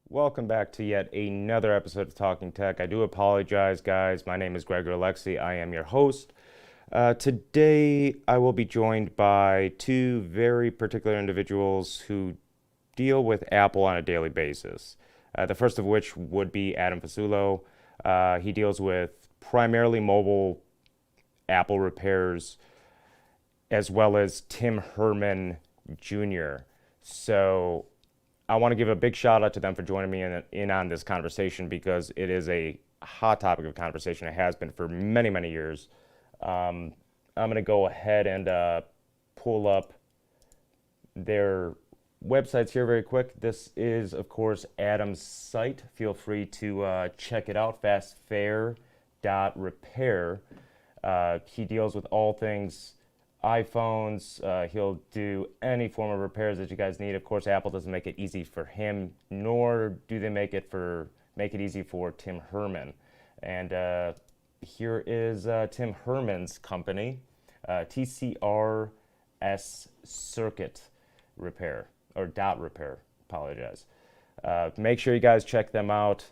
Welcome back to yet another episode of Talking Tech. I do apologize, guys. My name is Gregor Alexi. I am your host. Today, I will be joined by two very particular individuals who deal with Apple on a daily basis. The first of which would be Adam Fasulo. He deals with primarily mobile Apple repairs, as well as Tim Herman Jr. So I want to give a big shout out to them for joining me in on this conversation because it is a hot topic of conversation. It has been for many, many years. I'm going to go ahead and pull up their websites here very quick. This is, of course, Adam's site. Feel free to check it out, fastfair.repair. He deals with all things iPhones. He'll do any form of repairs that you guys need. Of course, Apple doesn't make it easy for him, nor do they make it easy for Tim Herman. And here is Tim Herman's company, TCRS Circuit Repair, or Dot Repair, apologize. Make sure you guys check them out.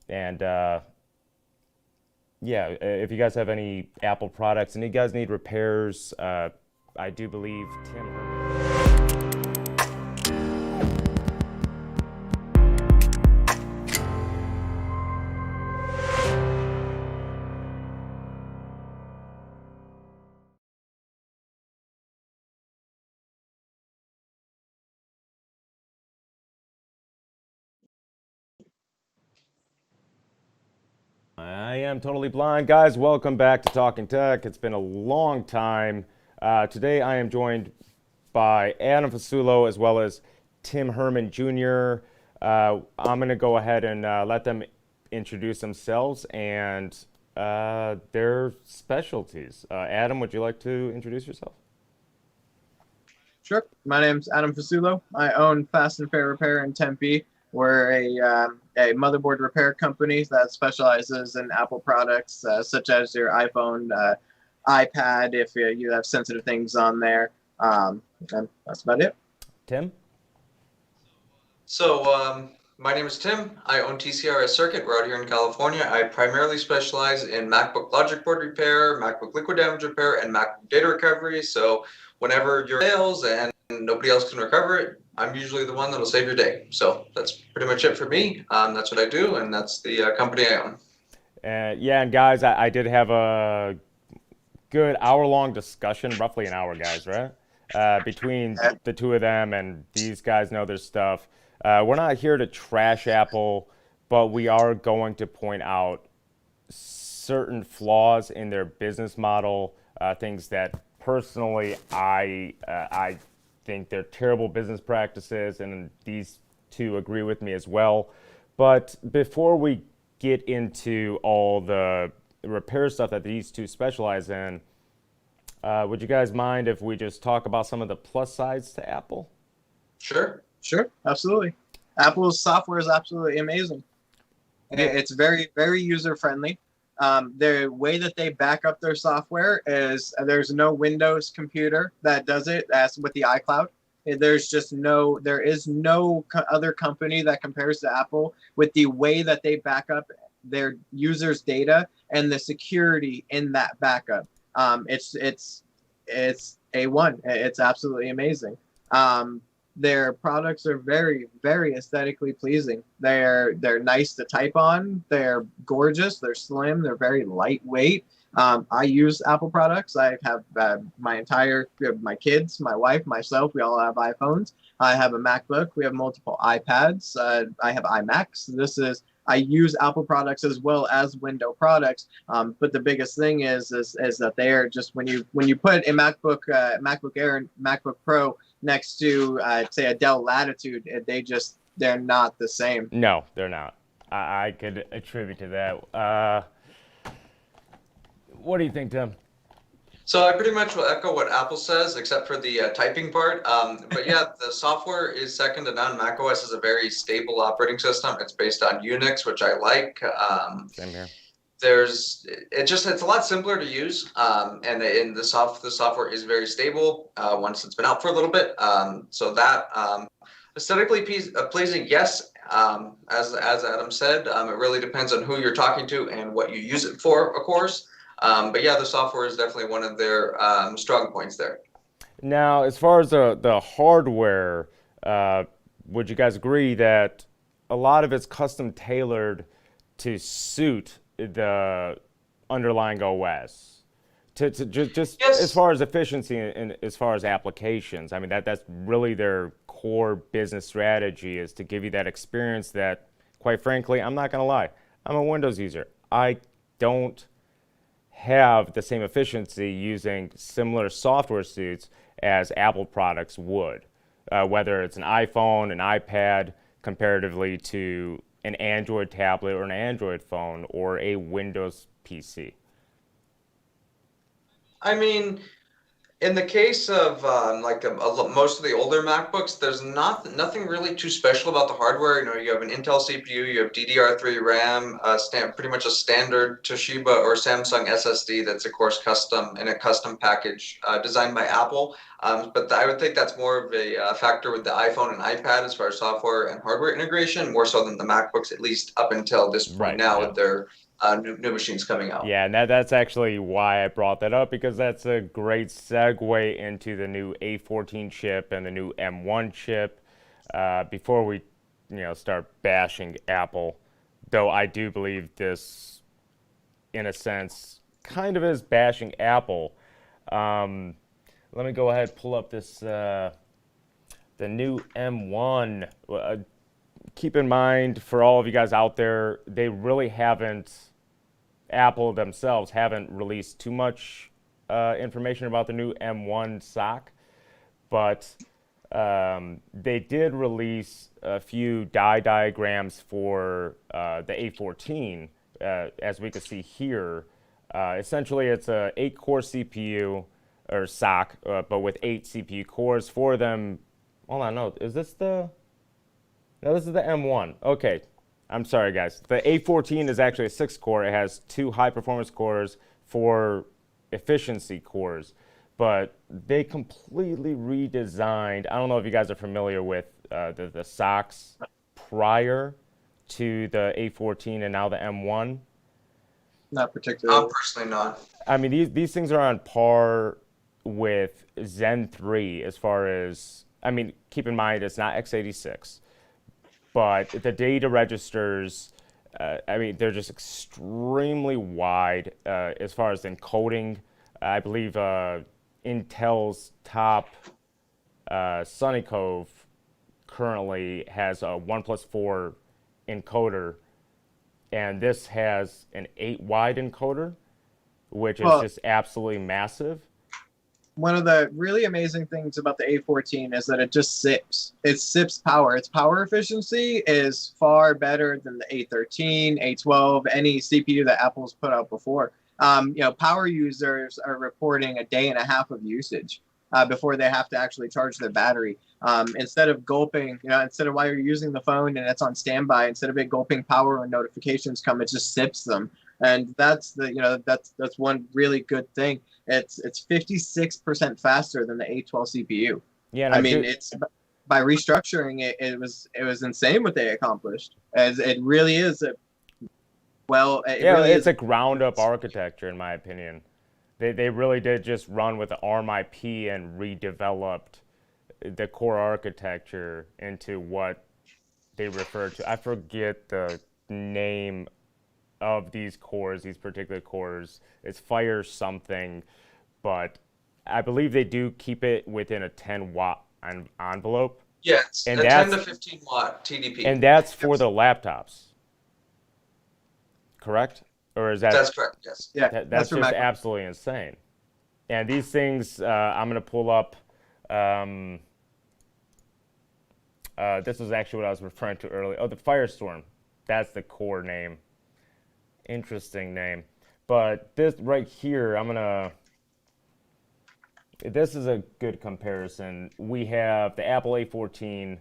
And yeah, if you guys have any Apple products and you guys need repairs, I do believe Tim Herman. I am totally blind. Guys, welcome back to Talking Tech. It's been a long time. Today I am joined by Adam Fasulo as well as Tim Herman Jr. I'm going to go ahead and let them introduce themselves and their specialties. Adam, would you like to introduce yourself? Sure. My name's Adam Fasulo. I own Fast and Fair Repair in Tempe. We're a motherboard repair company that specializes in Apple products such as your iPhone, iPad, if you have sensitive things on there. And that's about it. Tim? So, my name is Tim. I own TCRS Circuit. We're out here in California. I primarily specialize in MacBook logic board repair, MacBook liquid damage repair, and MacBook data recovery. So whenever your fails and nobody else can recover it, I'm usually the one that'll save your day. So that's pretty much it for me. That's what I do, and that's the company I own. Yeah, and guys, I did have a good hour-long discussion, roughly an hour, guys, right? Between the two of them, and these guys know their stuff. We're not here to trash Apple, but we are going to point out certain flaws in their business model, things that personally I think they're terrible business practices, and these two agree with me as well. But before we get into all the repair stuff that these two specialize in, would you guys mind if we just talk about some of the plus sides to Apple? Sure. Sure. Absolutely. Apple's software is absolutely amazing. It's very, very user-friendly. The way that they back up their software is there's no Windows computer that does it as with the iCloud. There is no other company that compares to Apple with the way that they back up their users' data and the security in that backup. It's A1. It's absolutely amazing. Their products are very, very aesthetically pleasing. They're nice to type on. They're gorgeous. They're slim. They're very lightweight. I use Apple products. I have my kids, my wife, myself. We all have iPhones. I have a MacBook. We have multiple iPads. I have iMacs. I use Apple products as well as Windows products. But the biggest thing is that they are just when you put a MacBook Air and MacBook Pro next to say a Dell Latitude, they're not the same. No, they're not. I could attribute to that. What do you think, Tim? So I pretty much will echo what Apple says, except for the typing part. But yeah, the software is second to none. macOS is a very stable operating system. It's based on Unix, which I like. Same here. It's a lot simpler to use, and the software is very stable once it's been out for a little bit. So that Aesthetically pleasing, yes. As Adam said, it really depends on who you're talking to and what you use it for, of course. But yeah, the software is definitely one of their strong points there. Now, as far as the hardware, would you guys agree that a lot of it's custom tailored to suit the underlying OS? Just Yes. as far as efficiency and as far as applications, I mean that's really their core business strategy, is to give you that experience that, quite frankly, I'm not gonna lie, I'm a Windows user. I don't have the same efficiency using similar software suites as Apple products would, whether it's an iPhone, an iPad, comparatively to an Android tablet or an Android phone or a Windows PC. I mean, in the case of most of the older MacBooks, there's nothing really too special about the hardware. You know, you have an Intel CPU, you have DDR3 RAM, pretty much a standard Toshiba or Samsung SSD that's of course custom in a custom package designed by Apple. But I would think that's more of a factor with the iPhone and iPad as far as software and hardware integration, more so than the MacBooks, at least up until this point Right. now Yeah. with their new machines coming out. Yeah, and that's actually why I brought that up, because that's a great segue into the new A14 chip and the new M1 chip. Before we, start bashing Apple, though I do believe this, in a sense, kind of is bashing Apple. Let me go ahead and pull up this the new M1. Keep in mind, for all of you guys out there, they really haven't. Apple themselves haven't released too much information about the new M1 SOC, but they did release a few die diagrams for the A14, as we can see here. Essentially, it's a 8-core CPU or SOC, but with 8 CPU cores. For them, hold on, no, is this the? No, this is the M1. Okay. I'm sorry, guys. The A14 is actually a 6-core. It has 2 high-performance cores, 4 efficiency cores. But they completely redesigned. I don't know if you guys are familiar with the SOCs prior to the A14 and now the M1. Not particularly. I'm personally not. I mean, these things are on par with Zen 3 as far as, I mean, keep in mind it's not x86. But the data registers, I mean, they're just extremely wide as far as encoding. I believe Intel's top Sunny Cove currently has a 1+4 encoder, and this has an 8-wide encoder, which is just absolutely massive. One of the really amazing things about the A14 is that it just sips. It sips power. Its power efficiency is far better than the A13, A12, any CPU that Apple's put out before. Power users are reporting a day and a half of usage before they have to actually charge their battery. Instead of gulping, instead of while you're using the phone and it's on standby, instead of it gulping power when notifications come, it just sips them. And that's that's one really good thing. It's 56% faster than the A12 CPU. Yeah, I mean, it's by restructuring it. It was insane what they accomplished. As it really is it's a ground up architecture, in my opinion. They really did just run with the ARM IP and redeveloped the core architecture into what they refer to. I forget the name of these cores, these particular cores. It's Fire something, but I believe they do keep it within a 10-watt envelope. Yeah, it's and a 10 to 15 watt TDP. And that's for the laptops, correct? Or is that? That's correct, yes. Yeah, that's just absolutely insane. And these things, I'm going to pull up. This is actually what I was referring to earlier. Oh, the Firestorm. That's the core name. Interesting name. But this right here, this is a good comparison. We have the Apple A14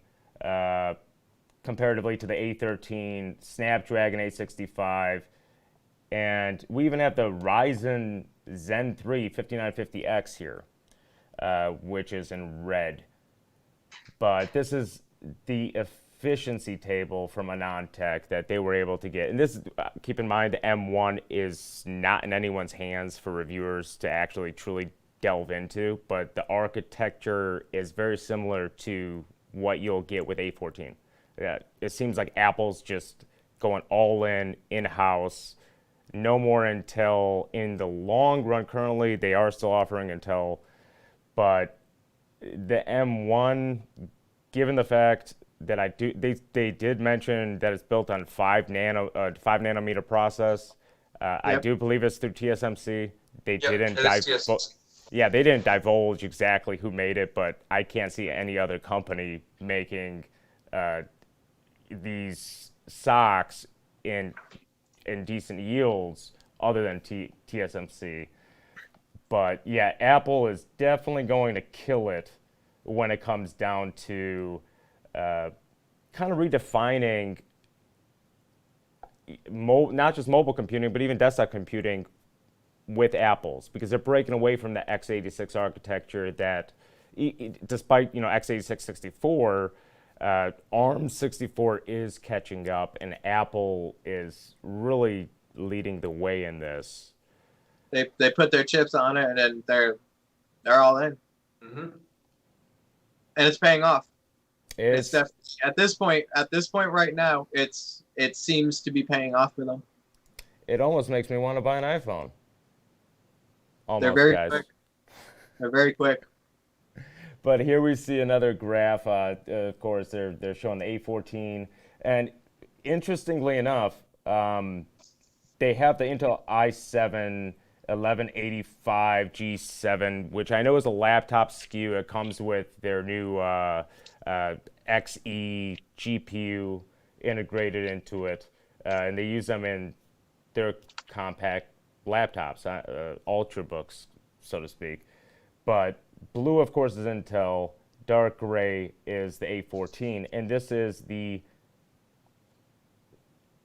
comparatively to the A13, Snapdragon 865, and we even have the Ryzen Zen 3 5950X here, which is in red. But this is the efficiency table from AnandTech that they were able to get. And this, keep in mind, the M1 is not in anyone's hands for reviewers to actually truly delve into, but the architecture is very similar to what you'll get with A14. Yeah, it seems like Apple's just going all in-house. No more Intel in the long run. Currently, they are still offering Intel, but the M1, given the fact that they did mention that it's built on 5 nanometer process. I do believe it's through TSMC. They didn't they didn't divulge exactly who made it, but I can't see any other company making these SOCs in decent yields other than TSMC. But yeah, Apple is definitely going to kill it when it comes down to kind of redefining not just mobile computing, but even desktop computing with Apple's, because they're breaking away from the x86 architecture that, despite x86 64, ARM 64 is catching up, and Apple is really leading the way in this. They put their chips on it, and they're all in, and it's paying off. It's definitely at this point right now. It seems to be paying off for them. It almost makes me want to buy an iPhone. Almost, they're very guys. quick. They're very quick. But here we see another graph. Of course, they're showing the A14, and interestingly enough, they have the Intel i7 1185 G7, which I know is a laptop SKU. It comes with their new XE GPU integrated into it, and they use them in their compact laptops, ultrabooks, so to speak. But blue, of course, is Intel. Dark gray is the A14, and this is the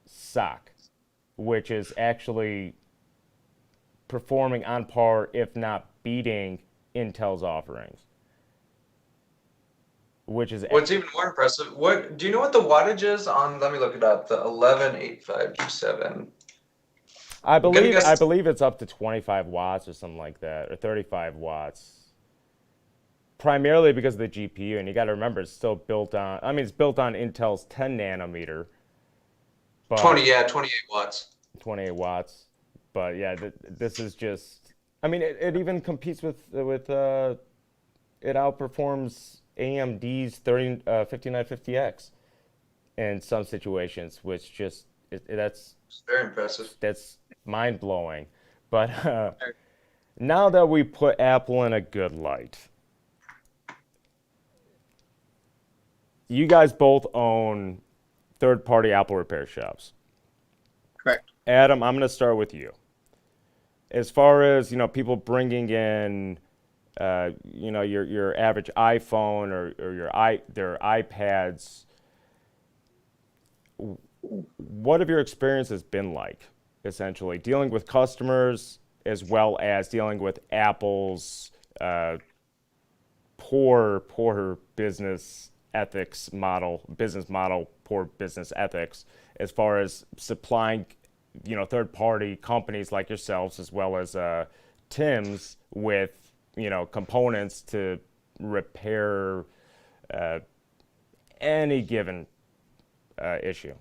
SOC, which is actually performing on par, if not beating, Intel's offerings. Which is what's even more impressive. What do you know what the wattage is on? Let me look it up. The 1185 G7. I believe it's up to 25 watts or something like that, or 35 watts. Primarily because of the GPU, and you got to remember it's still built on. I mean, it's built on Intel's 10 nanometer. But 28 watts. 28 watts. But yeah, this is just. I mean, it even competes with. It outperforms AMD's 5950X in some situations, which just that's very impressive. That's mind blowing. But now that we put Apple in a good light, you guys both own third-party Apple repair shops. Correct. Adam, I'm going to start with you. As far as people bringing in, your average iPhone or their iPads, what have your experiences been like? Essentially, dealing with customers as well as dealing with Apple's poor business model, poor business ethics, as far as supplying, third-party companies like yourselves as well as Tim's with, components to repair any given issue.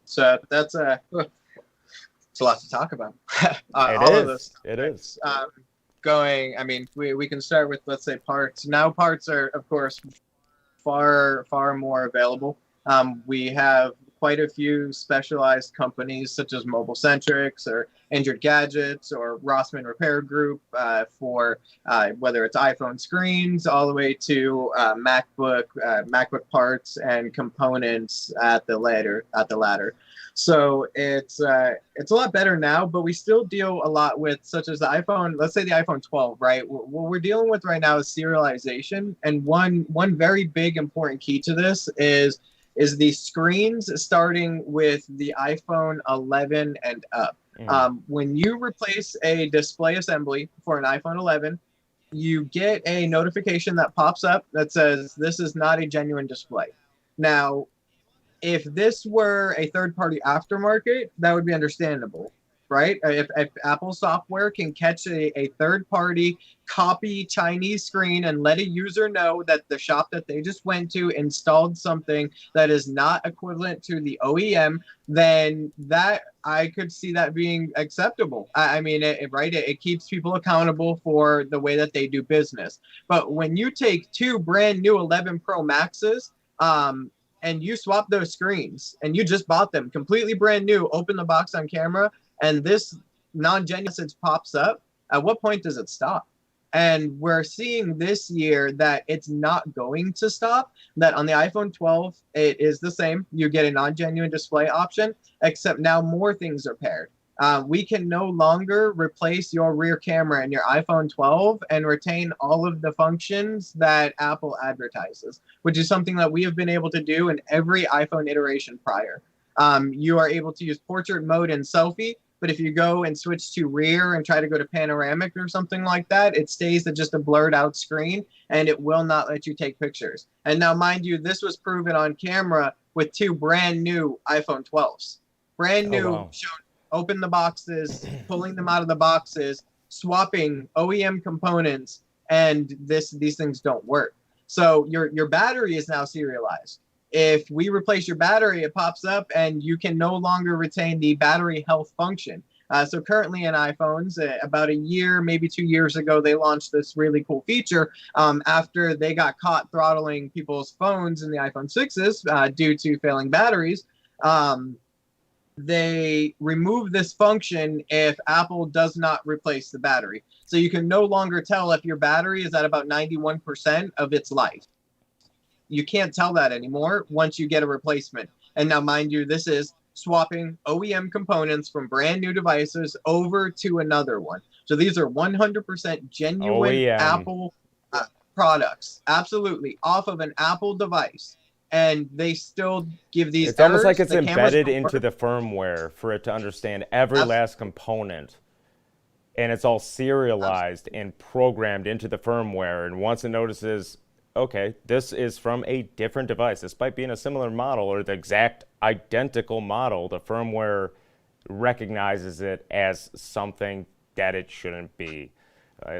So that's it's a lot to talk about. It is. I mean, we can start with, let's say, parts. Now parts are, of course, far more available. We have quite a few specialized companies such as Mobile Centrics or Injured Gadgets or Rossmann Repair Group for whether it's iPhone screens all the way to MacBook parts and components at the ladder. So it's a lot better now, but we still deal a lot with, such as the iPhone, let's say the iPhone 12, right? What we're dealing with right now is serialization. And one very big important key to this is the screens starting with the iPhone 11 and up. When you replace a display assembly for an iPhone 11, you get a notification that pops up that says this is not a genuine display. Now, if this were a third-party aftermarket, that would be understandable, right? If Apple software can catch a third-party copy Chinese screen and let a user know that the shop that they just went to installed something that is not equivalent to the OEM, then that I could see that being acceptable. I mean, it keeps people accountable for the way that they do business. But when you take two brand new 11 Pro Maxes, and you swap those screens and you just bought them completely brand new, open the box on camera, and this non-genuine message pops up, at what point does it stop? And we're seeing this year that it's not going to stop, that on the iPhone 12, it is the same. You get a non-genuine display option, except now more things are paired. We can no longer replace your rear camera in your iPhone 12 and retain all of the functions that Apple advertises, which is something that we have been able to do in every iPhone iteration prior. You are able to use portrait mode and selfie, but if you go and switch to rear and try to go to panoramic or something like that, it stays at just a blurred out screen and it will not let you take pictures. And now, mind you, this was proven on camera with two brand new iPhone 12s. Brand new, wow. Open the boxes, pulling them out of the boxes, swapping OEM components, and these things don't work. So your battery is now serialized. If we replace your battery, it pops up and you can no longer retain the battery health function. So currently in iPhones, about a year, maybe 2 years ago, they launched this really cool feature after they got caught throttling people's phones in the iPhone 6s due to failing batteries. They remove this function if Apple does not replace the battery. So you can no longer tell if your battery is at about 91% of its life. You can't tell that anymore once you get a replacement. And now, mind you, this is swapping OEM components from brand new devices over to another one. So these are 100% genuine OEM. Apple products, absolutely, off of an Apple device. And they still give these It's almost like errors. it's embedded into the firmware for it to understand every last component. And it's all serialized and programmed into the firmware. And once it notices, okay, this is from a different device, despite being a similar model or the exact identical model, the firmware recognizes it as something that it shouldn't be.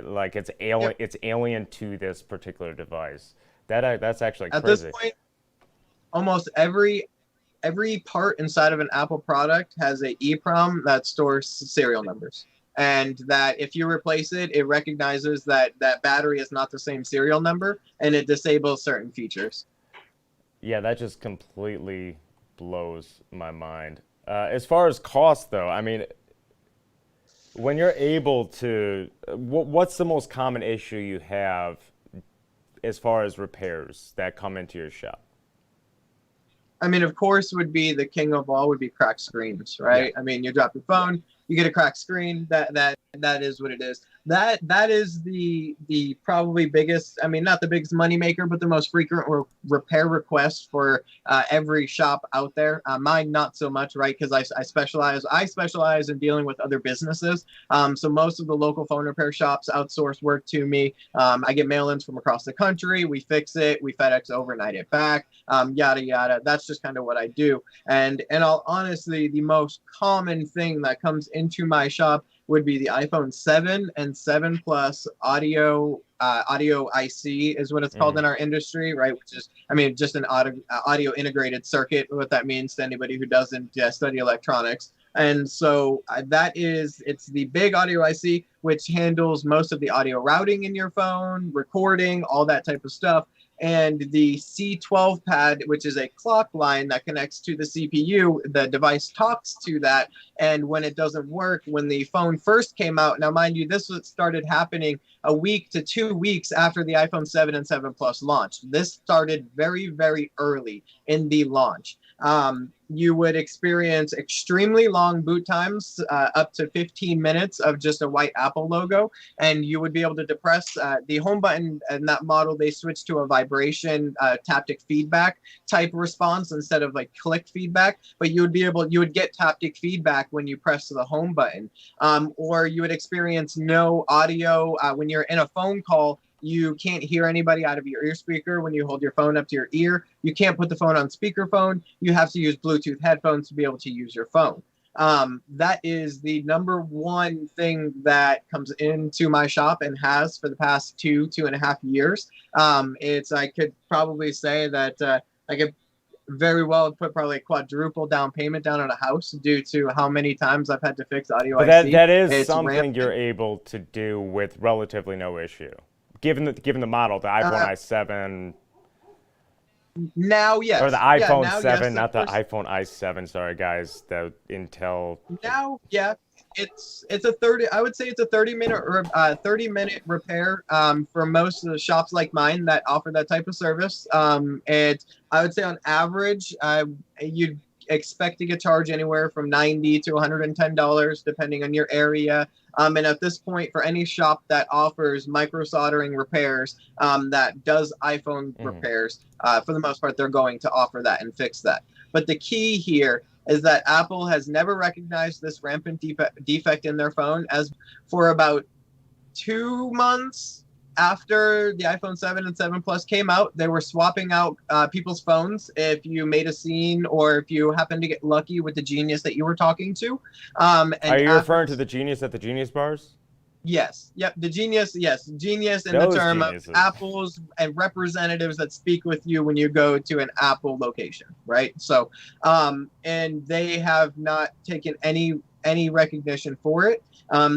Like it's alien, it's alien to this particular device. That's actually crazy. At this point, almost every part inside of an Apple product has a EEPROM that stores serial numbers. And that if you replace it, it recognizes that that battery is not the same serial number, and it disables certain features. Yeah, that just completely blows my mind. As far as cost, though, I mean, when you're able to, what's the most common issue you have as far as repairs that come into your shop? I mean, of course, would be the king of all would be cracked screens, right? Yeah. I mean, you drop your phone, you get a cracked screen. That is what it is. That is the probably biggest. I mean, not the biggest money maker, but the most frequent repair request for every shop out there. Mine not so much, right? Because I specialize in dealing with other businesses. So most of the local phone repair shops outsource work to me. I get mail-ins from across the country. We fix it. We FedEx overnight it back. Yada yada. That's just kind of what I do. And in all honesty, the most common thing that comes into my shop would be the iPhone 7 and 7 Plus audio IC is what it's called in our industry, right? Which is, I mean, just an audio integrated circuit, what that means to anybody who doesn't study electronics. And so it's the big audio IC, which handles most of the audio routing in your phone, recording, all that type of stuff. And the C12 pad, which is a clock line that connects to the CPU, the device talks to that. And when it doesn't work, when the phone first came out, now mind you, this started happening a week to 2 weeks after the iPhone 7 and 7 Plus launched. This started very, very early in the launch. You would experience extremely long boot times, up to 15 minutes of just a white Apple logo, and you would be able to depress the home button. In that model, they switched to a vibration taptic feedback type response instead of like click feedback. But you would get taptic feedback when you press the home button, or you would experience no audio when you're in a phone call. You can't hear anybody out of your ear speaker when you hold your phone up to your ear. You can't put the phone on speakerphone. You have to use Bluetooth headphones to be able to use your phone. That is the number one thing that comes into my shop and has for the past 2.5 years. I could probably say that I could very well put probably a quadruple down payment down on a house due to how many times I've had to fix audio But IC. that is It's something rampant. you're able to do with relatively no issue. Given the model, the iPhone i7, Now, yes. or the iPhone now, 7, yes, not the of course. iPhone i7. Sorry, guys, the Intel. Now, yeah, it's a 30. I would say it's a 30-minute repair for most of the shops like mine that offer that type of service. I would say on average, you'd expect to get charged anywhere from $90 to $110 depending on your area. And at this point, for any shop that offers micro soldering repairs, that does iPhone repairs, for the most part, they're going to offer that and fix that. But the key here is that Apple has never recognized this rampant defect in their phone. As for about 2 months after the iPhone 7 and 7 Plus came out, they were swapping out people's phones if you made a scene or if you happened to get lucky with the Genius that you were talking to. Are you referring to the Genius at the Genius bars? Yes. Yep. The Genius. Yes. Genius in Those the term geniuses. of Apple's and representatives that speak with you when you go to an Apple location, right? So, and they have not taken any recognition for it.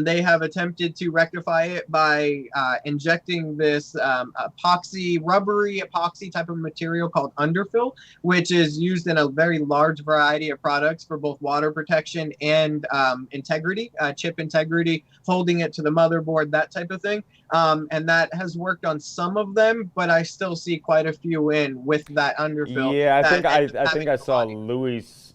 They have attempted to rectify it by injecting this rubbery epoxy type of material called underfill, which is used in a very large variety of products for both water protection and integrity, chip integrity, holding it to the motherboard, that type of thing. And that has worked on some of them, but I still see quite a few in with that underfill. Yeah, I think I saw Louis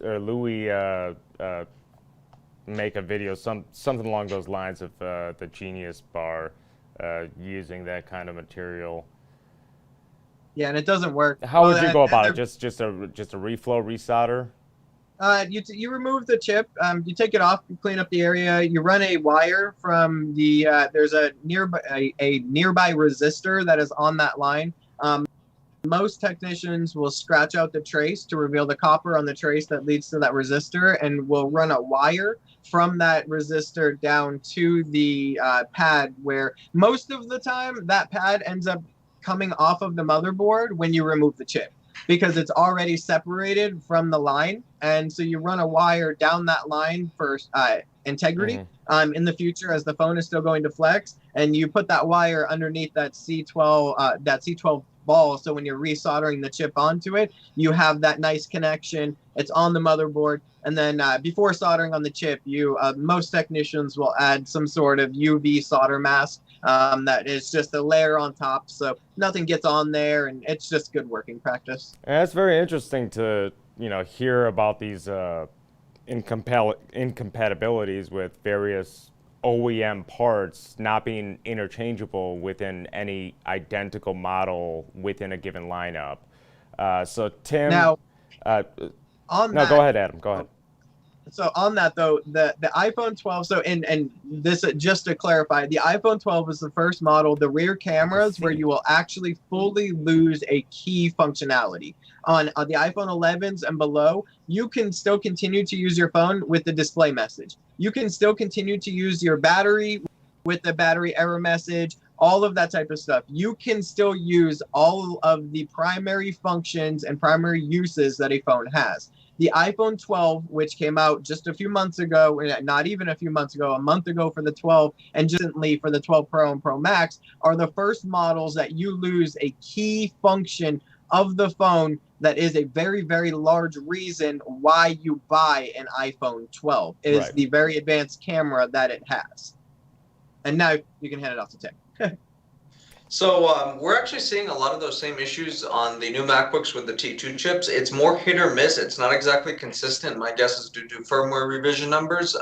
make a video, something along those lines of the Genius bar using that kind of material. Yeah, and it doesn't work. How would you go about it? Just a reflow, resolder? You remove the chip, you take it off, you clean up the area, you run a wire from the there's a nearby resistor that is on that line. Most technicians will scratch out the trace to reveal the copper on the trace that leads to that resistor, and will run a wire from that resistor down to the pad, where most of the time that pad ends up coming off of the motherboard when you remove the chip, because it's already separated from the line. And so you run a wire down that line for integrity in the future as the phone is still going to flex, and you put that wire underneath that C12 ball, so when you're resoldering the chip onto it, you have that nice connection. It's on the motherboard. And then before soldering on the chip, most technicians will add some sort of UV solder mask that is just a layer on top, so nothing gets on there, and it's just good working practice. And it's very interesting to hear about these incompatibilities with various OEM parts not being interchangeable within any identical model within a given lineup. So Tim, Now, go ahead, Adam. Go ahead. So on that though, the iPhone 12. So and this, just to clarify, the iPhone 12 is the first model. The rear cameras where you will actually fully lose a key functionality. On the iPhone 11s and below, you can still continue to use your phone with the display message. You can still continue to use your battery with the battery error message, all of that type of stuff. You can still use all of the primary functions and primary uses that a phone has. The iPhone 12, which came out just a few months ago, not even a few months ago, a month ago for the 12, and just recently for the 12 Pro and Pro Max, are the first models that you lose a key function of the phone that is a very, very large reason why you buy an iPhone 12. It is the very advanced camera that it has. And now you can hand it off to Tim. So we're actually seeing a lot of those same issues on the new MacBooks with the T2 chips. It's more hit or miss. It's not exactly consistent. My guess is due to firmware revision numbers.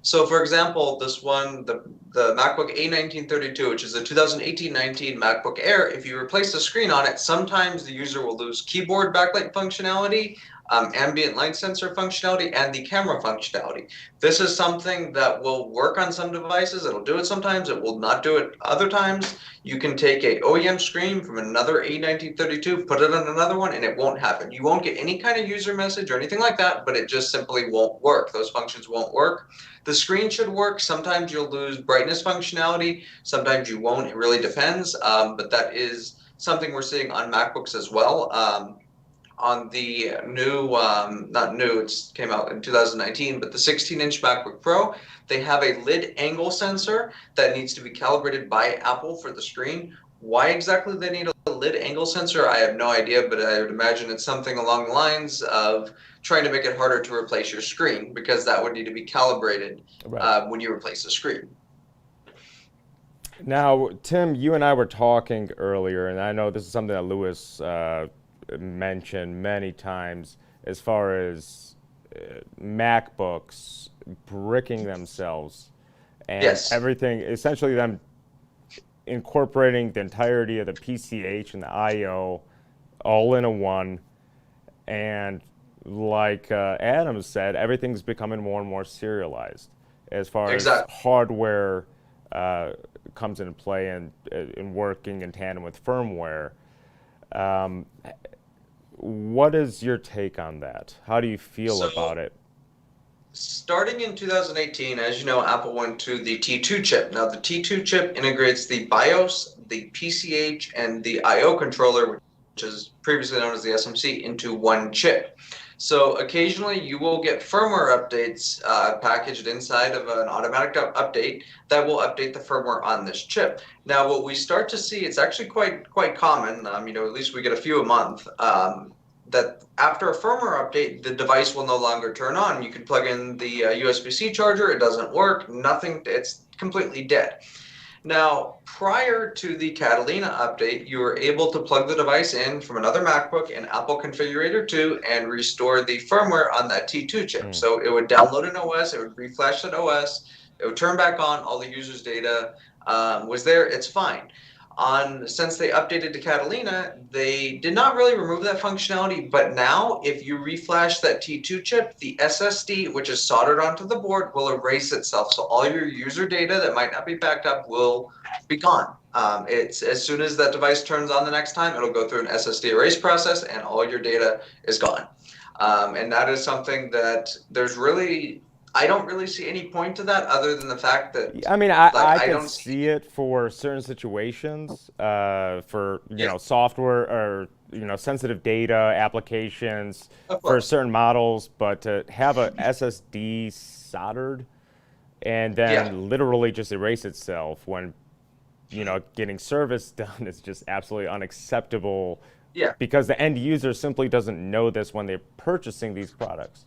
So for example, this one, the MacBook A1932, which is a 2018-19 MacBook Air, if you replace the screen on it, sometimes the user will lose keyboard backlight functionality, ambient light sensor functionality, and the camera functionality. This is something that will work on some devices. It'll do it sometimes. It will not do it other times. You can take a OEM screen from another A1932, put it on another one, and it won't happen. You won't get any kind of user message or anything like that, but it just simply won't work. Those functions won't work. The screen should work. Sometimes you'll lose brightness functionality. Sometimes you won't. It really depends. But that is something we're seeing on MacBooks as well. On the new, not new, it came out in 2019, but the 16-inch MacBook Pro, they have a lid angle sensor that needs to be calibrated by Apple for the screen. Why exactly they need a lid angle sensor, I have no idea, but I would imagine it's something along the lines of trying to make it harder to replace your screen, because that would need to be calibrated when you replace the screen. Now, Tim, you and I were talking earlier, and I know this is something that Lewis mentioned many times, as far as MacBooks bricking themselves and everything, essentially them incorporating the entirety of the PCH and the I/O all in a one. And like Adam said, everything's becoming more and more serialized as far as hardware comes into play and working in tandem with firmware. What is your take on that? How do you feel about it? Starting in 2018, as you know, Apple went to the T2 chip. Now, the T2 chip integrates the BIOS, the PCH, and the I/O controller, which is previously known as the SMC, into one chip. So occasionally you will get firmware updates packaged inside of an automatic update that will update the firmware on this chip. Now, what we start to see, it's actually quite common, at least we get a few a month, that after a firmware update, the device will no longer turn on. You can plug in the USB-C charger, it doesn't work, nothing, it's completely dead. Now, prior to the Catalina update, you were able to plug the device in from another MacBook in Apple Configurator 2 and restore the firmware on that T2 chip. So it would download an OS, it would reflash that OS, it would turn back on, all the user's data was there, it's fine. Since they updated to Catalina, they did not really remove that functionality, but now if you reflash that T2 chip, the SSD, which is soldered onto the board, will erase itself. So all your user data that might not be backed up will be gone. It's as soon as that device turns on the next time, it'll go through an SSD erase process and all your data is gone. And that is something that I don't really see any point to that, other than the fact that I can see it for certain situations, for software or sensitive data applications for certain models, but to have a SSD soldered and then literally just erase itself when getting service done is just absolutely unacceptable. Yeah, because the end user simply doesn't know this when they're purchasing these products.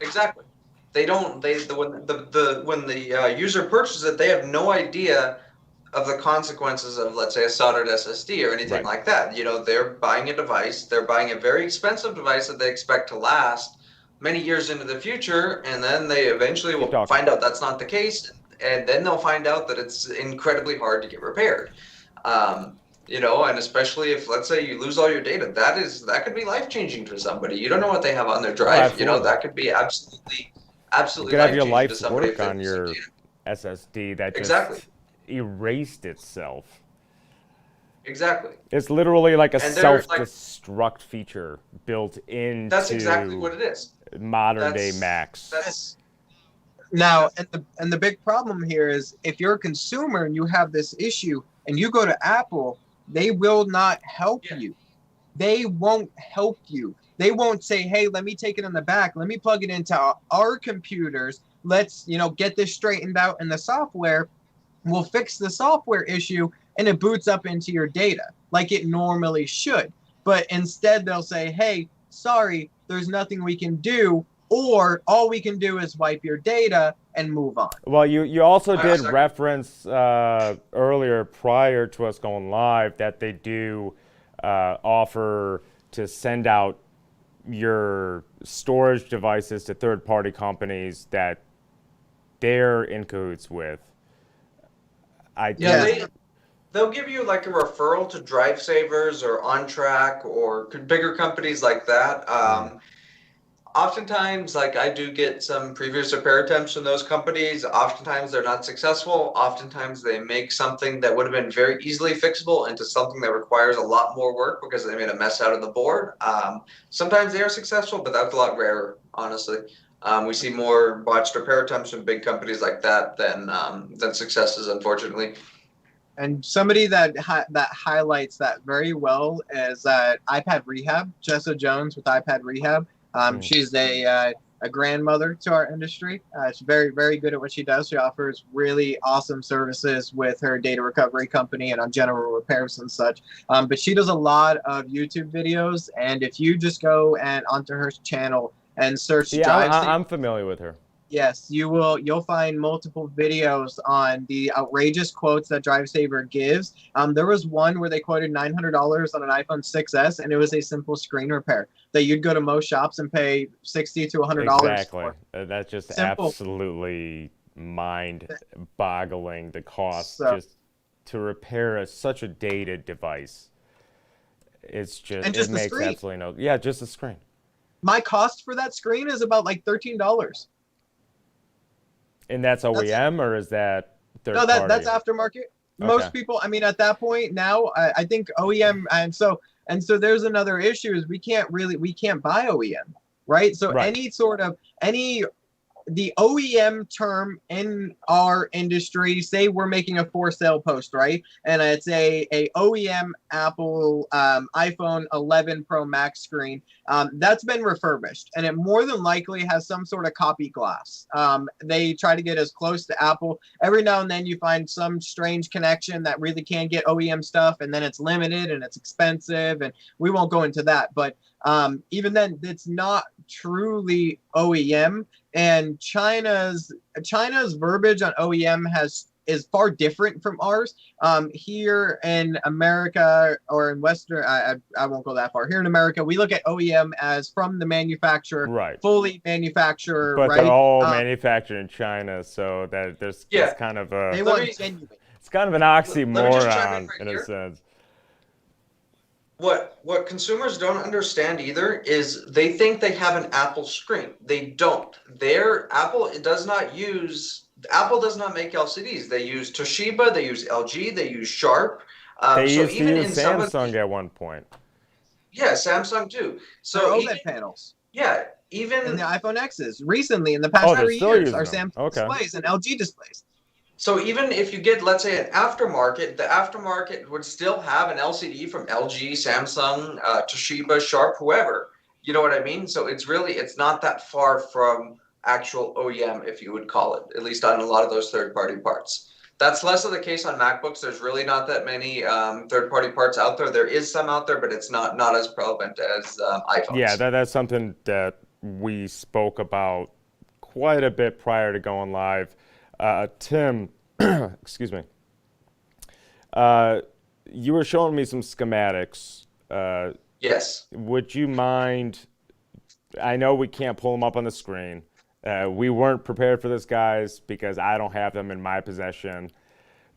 Exactly. They don't. When the user purchases it, they have no idea of the consequences of, let's say, a soldered SSD or anything like that. They're buying a device. They're buying a very expensive device that they expect to last many years into the future, and then they eventually will find out that's not the case, and then they'll find out that it's incredibly hard to get repaired. And especially if, let's say, you lose all your data, that could be life-changing for somebody. You don't know what they have on their drive. That could be absolutely. You could have your life's work on your SSD that just erased itself. Exactly. It's literally like a self-destruct feature built into. That's exactly what it is. Modern day Macs. Now, and the big problem here is, if you're a consumer and you have this issue and you go to Apple, they will not help you. They won't help you. They won't say, hey, let me take it in the back. Let me plug it into our computers. Let's, get this straightened out in the software. We'll fix the software issue and it boots up into your data like it normally should. But instead they'll say, hey, sorry, there's nothing we can do. or all we can do is wipe your data and move on. Well, you also I did second. reference earlier, prior to us going live, that they do offer to send out your storage devices to third-party companies that they're in cahoots with. They'll give you like a referral to Drive Savers or On Track or bigger companies like that. Oftentimes, like I do get some previous repair attempts from those companies. Oftentimes they're not successful. Oftentimes they make something that would have been very easily fixable into something that requires a lot more work because they made a mess out of the board. Sometimes they are successful, but that's a lot rarer, honestly. We see more botched repair attempts from big companies like that than successes, unfortunately. And somebody that highlights that very well is iPad Rehab, Jessa Jones with iPad Rehab. She's a grandmother to our industry. She's very, very good at what she does. She offers really awesome services with her data recovery company and on general repairs and such. But she does a lot of YouTube videos, and if you just go and onto her channel and search I'm familiar with her. Yes, you'll find multiple videos on the outrageous quotes that DriveSaver gives. There was one where they quoted $900 on an iPhone 6s, and it was a simple screen repair that you'd go to most shops and pay $60 to $100 exactly. for. That's just Simple. Absolutely mind-boggling, the cost just to repair such a dated device. It's just, just it makes screen. Absolutely no, yeah, just the screen. My cost for that screen is about like $13. And that's OEM, or is that third party? No, that's aftermarket. Most people, I mean, at that point now, I think OEM, and so there's another issue is we can't buy OEM, right? So the OEM term in our industry, say we're making a for sale post, right? And it's a OEM Apple iPhone 11 Pro Max screen that's been refurbished, and it more than likely has some sort of copy glass. They try to get as close to Apple. Every now and then you find some strange connection that really can get OEM stuff, and then it's limited and it's expensive, and we won't go into that. But even then, it's not truly OEM. And China's verbiage on OEM is far different from ours. Here in America or in Western, I won't go that far. Here in America, we look at OEM as from the manufacturer, right? Fully manufacturer, but right? They're all manufactured in China, so that there's it's kind of a it's kind of an oxymoron in a sense. What consumers don't understand either is they think they have an Apple screen. They don't. Apple does not make LCDs. They use Toshiba, they use LG, they use Sharp. They used to use Samsung at one point. Yeah, Samsung too. So OLED panels. Yeah, even in the iPhone X's recently in the past 3 years are Samsung displays and LG displays. So even if you get, let's say, an aftermarket, the aftermarket would still have an LCD from LG, Samsung, Toshiba, Sharp, whoever. You know what I mean? So it's not that far from actual OEM, if you would call it, at least on a lot of those third-party parts. That's less of the case on MacBooks. There's really not that many third-party parts out there. There is some out there, but it's not as prevalent as iPhones. Yeah, that's something that we spoke about quite a bit prior to going live. Tim, excuse me. You were showing me some schematics. Yes. Would you mind? I know we can't pull them up on the screen. We weren't prepared for this, guys, because I don't have them in my possession.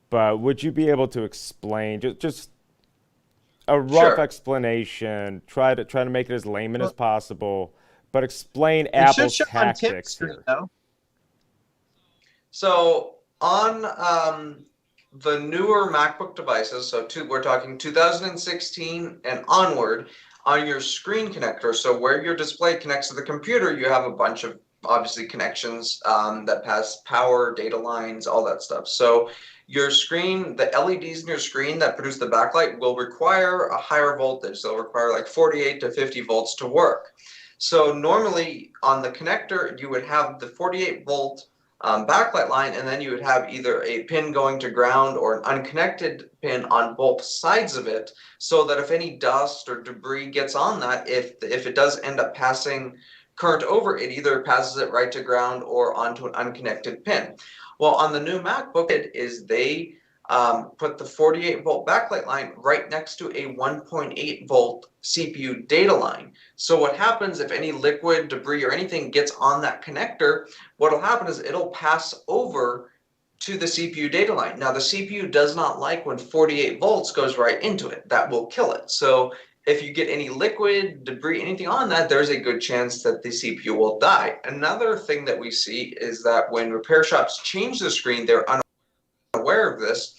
But would you be able to explain just a rough explanation? Try to make it as layman as possible, but explain Apple's tactics here. So on the newer MacBook devices, so we're talking 2016 and onward, on your screen connector, so where your display connects to the computer, you have a bunch of obviously connections that pass power, data lines, all that stuff. So your screen, the LEDs in your screen that produce the backlight will require a higher voltage. They'll require like 48 to 50 volts to work. So normally on the connector, you would have the 48 volt backlight line, and then you would have either a pin going to ground or an unconnected pin on both sides of it, so that if any dust or debris gets on that, if it does end up passing current over, it either passes it right to ground or onto an unconnected pin. Well, on the new MacBook, they put the 48 volt backlight line right next to a 1.8 volt CPU data line. So what happens if any liquid, debris, or anything gets on that connector, what'll happen is it'll pass over to the CPU data line. Now the CPU does not like when 48 volts goes right into it. That will kill it. So if you get any liquid, debris, anything on that, there's a good chance that the CPU will die. Another thing that we see is that when repair shops change the screen, they're unaware of this.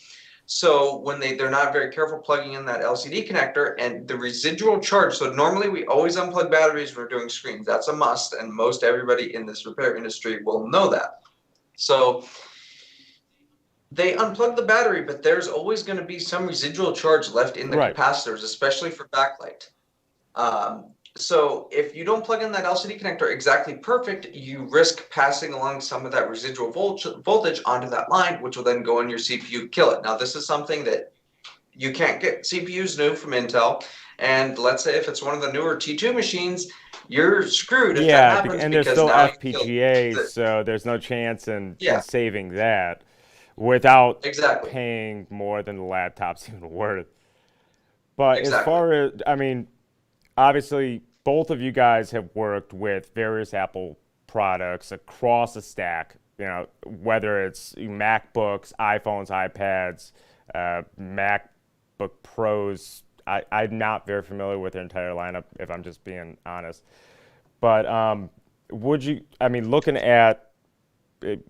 So when they're not very careful plugging in that LCD connector, and the residual charge, so normally we always unplug batteries when we're doing screens. That's a must, and most everybody in this repair industry will know that. So they unplug the battery, but there's always going to be some residual charge left in the capacitors, especially for backlight. So if you don't plug in that LCD connector exactly perfect, you risk passing along some of that residual voltage onto that line, which will then go in your CPU, kill it. Now, this is something that you can't get CPUs new from Intel. And let's say if it's one of the newer T2 machines, you're screwed if that happens. And there's still FPGAs, so there's no chance in saving that without paying more than the laptop's even worth. But as far as, I mean, obviously, both of you guys have worked with various Apple products across the stack, you know, whether it's MacBooks, iPhones, iPads, MacBook Pros. I'm not very familiar with their entire lineup, if I'm just being honest. But would you, I mean, looking at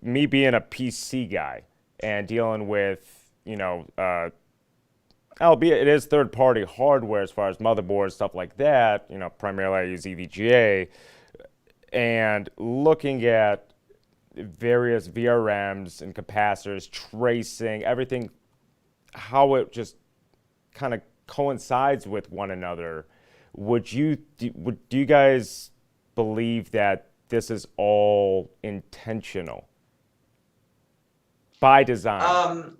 me being a PC guy and dealing with, you know, albeit it is third-party hardware as far as motherboards, stuff like that, you know, primarily I use EVGA, and looking at various VRMs and capacitors, tracing, everything, how it just kind of coincides with one another, do you guys believe that this is all intentional by design?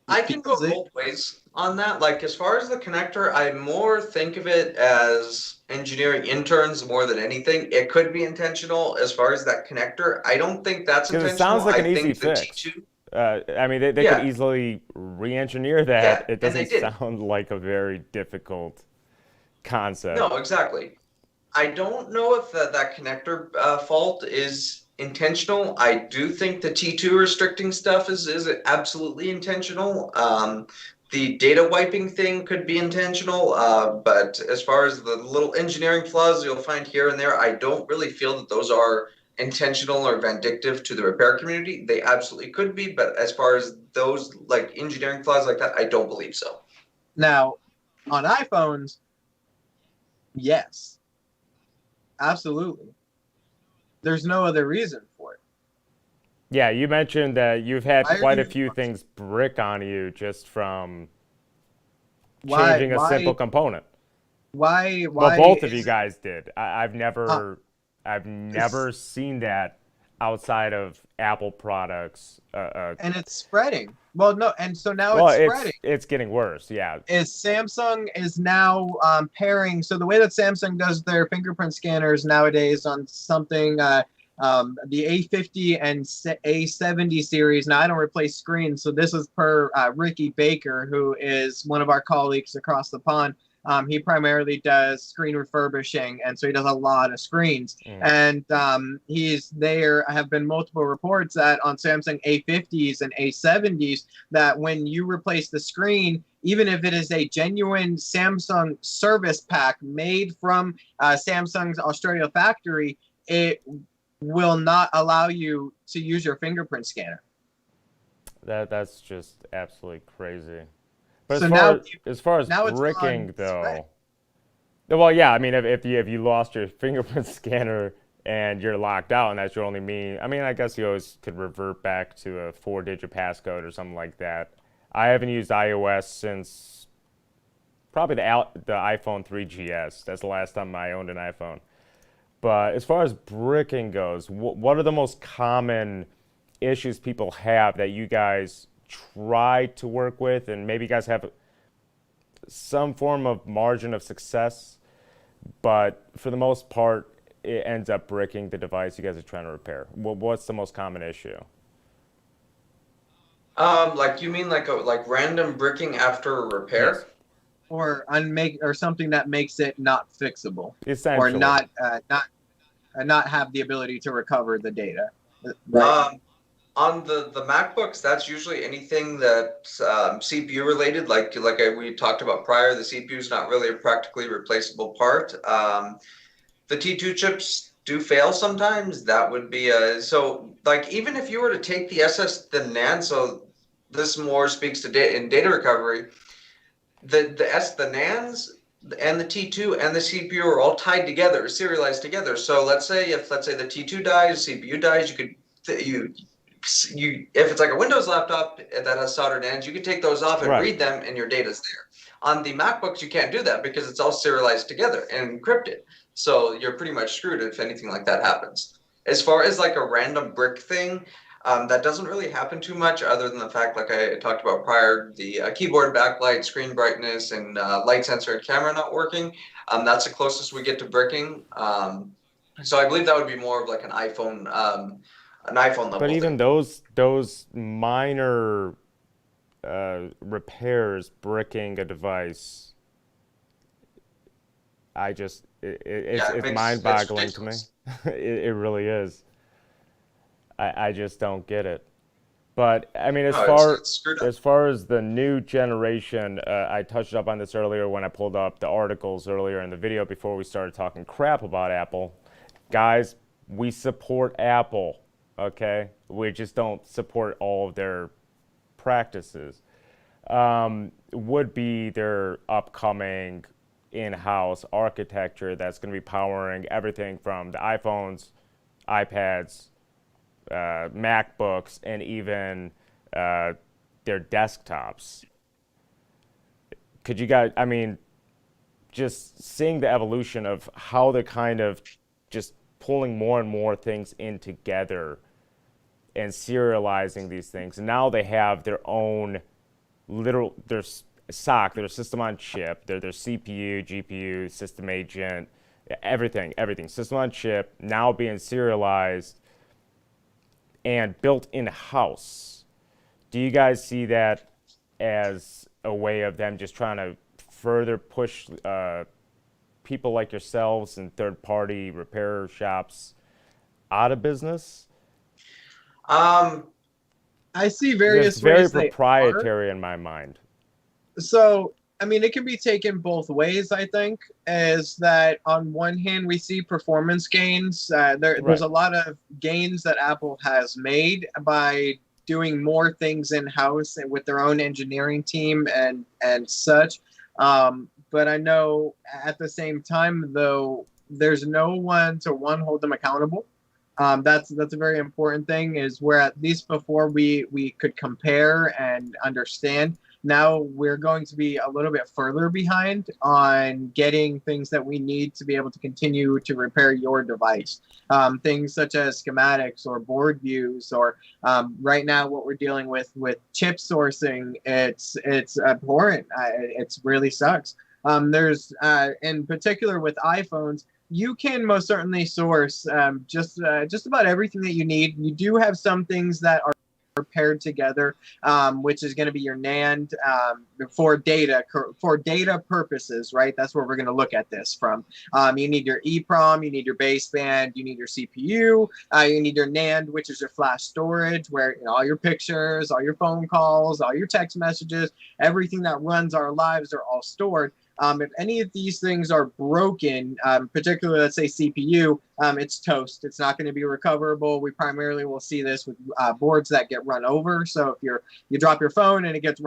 I can go both ways on that. Like, as far as the connector, I more think of it as engineering interns more than anything. It could be intentional as far as that connector. I don't think that's intentional. It sounds like an easy fix. I mean, they could easily re-engineer that. It doesn't sound like a very difficult concept. No, exactly. I don't know if that connector fault is intentional. I do think the T2 restricting stuff is absolutely intentional. The data wiping thing could be intentional, but as far as the little engineering flaws you'll find here and there, I don't really feel that those are intentional or vindictive to the repair community. They absolutely could be, but as far as those like engineering flaws like that, I don't believe so. Now, on iPhones, yes, absolutely. There's no other reason for it. Yeah, you mentioned that you've had quite a few things brick on you just from changing a simple component. Why? Well, both of you guys did. I've never seen that outside of Apple products. And it's spreading. Well, no, and so now it's spreading. It's getting worse, yeah. Samsung is now pairing. So the way that Samsung does their fingerprint scanners nowadays on something, the A50 and A70 series. Now I don't replace screens, so this is per Ricky Baker, who is one of our colleagues across the pond. He primarily does screen refurbishing, and so he does a lot of screens. And there have been multiple reports that on Samsung A50s and A70s that when you replace the screen, even if it is a genuine Samsung service pack made from Samsung's Australia factory, it will not allow you to use your fingerprint scanner. That's just absolutely crazy. But so as far as bricking, though, well, yeah, I mean, if you lost your fingerprint scanner and you're locked out, and that's your only mean, I mean, I guess you always could revert back to a 4-digit passcode or something like that. I haven't used iOS since probably the iPhone 3GS. That's the last time I owned an iPhone. But as far as bricking goes, what are the most common issues people have that you guys try to work with, and maybe you guys have some form of margin of success, but for the most part, it ends up bricking the device you guys are trying to repair? What's the most common issue? Like you mean like random bricking after a Yes, repair? or unmake or something that makes it not fixable, or essentially. not have the ability to recover the data. Right. On the MacBooks, that's usually anything that's CPU related. We talked about prior, the CPU is not really a practically replaceable part. The T2 chips do fail sometimes. That would be so like even if you were to take the NAND, so this more speaks to in data recovery. The NANDs and the T2 and the CPU are all tied together, serialized together. So let's say the T2 dies, CPU dies, you if it's like a Windows laptop that has soldered ends, you can take those off and Right. read them, and your data's there. On the MacBooks, you can't do that because it's all serialized together and encrypted. So you're pretty much screwed if anything like that happens. As far as like a random brick thing, that doesn't really happen too much, other than the fact, like I talked about prior, the keyboard backlight, screen brightness, and light sensor and camera not working. That's the closest we get to bricking. So I believe that would be more of like an iPhone But level even thing. those minor repairs bricking a device, Yeah, it's it's mind-boggling to me. ridiculous. It really is. I just don't get it. But I mean, No, it's screwed up. as far as the new generation, I touched up on this earlier when I pulled up the articles earlier in the video before we started talking crap about Apple. Guys, we support Apple, okay? We just don't support all of their practices. Would be their upcoming in-house architecture that's going to be powering everything from the iPhones, iPads, MacBooks, and even their desktops. Could you guys, I mean, just seeing the evolution of how they're kind of just pulling more and more things in together and serializing these things. And now they have their own their SOC, their system on chip, their CPU, GPU, system agent, everything, system on chip, now being serialized and built in-house. Do you guys see that as a way of them just trying to further push people like yourselves and third-party repair shops out of business? Um, I see It's various very ways they are. proprietary in my mind. So, I mean, it can be taken both ways, I think, is that on one hand, we see performance gains. There's Right. a lot of gains that Apple has made by doing more things in-house and with their own engineering team and such. But I know at the same time, though, there's no one to hold them accountable. That's a very important thing. Is where at least before we could compare and understand. Now we're going to be a little bit further behind on getting things that we need to be able to continue to repair your device. Things such as schematics or board views, or right now what we're dealing with chip sourcing. It's abhorrent. It really sucks. There's in particular with iPhones, you can most certainly source just about everything that you need. You do have some things that are paired together, which is going to be your NAND for data purposes, right? That's where we're going to look at this from. You need your EEPROM, you need your baseband, you need your CPU, you need your NAND, which is your flash storage, where all your pictures, all your phone calls, all your text messages, everything that runs our lives are all stored. If any of these things are broken, particularly let's say CPU, it's toast. It's not going to be recoverable. We primarily will see this with boards that get run over. So if you drop your phone and it gets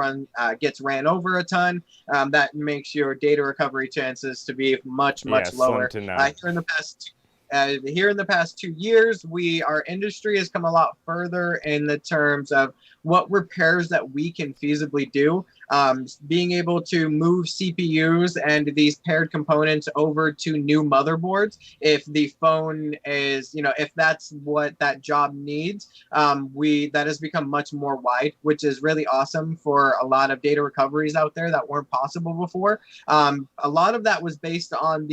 ran over a ton, that makes your data recovery chances to be much Yeah, slim lower. to none. Here in the past 2 years, our industry has come a lot further in the terms of what repairs that we can feasibly do. Being able to move CPUs and these paired components over to new motherboards, if the phone is, if that's what that job needs, that has become much more wide, which is really awesome for a lot of data recoveries out there that weren't possible before. A lot of that was based on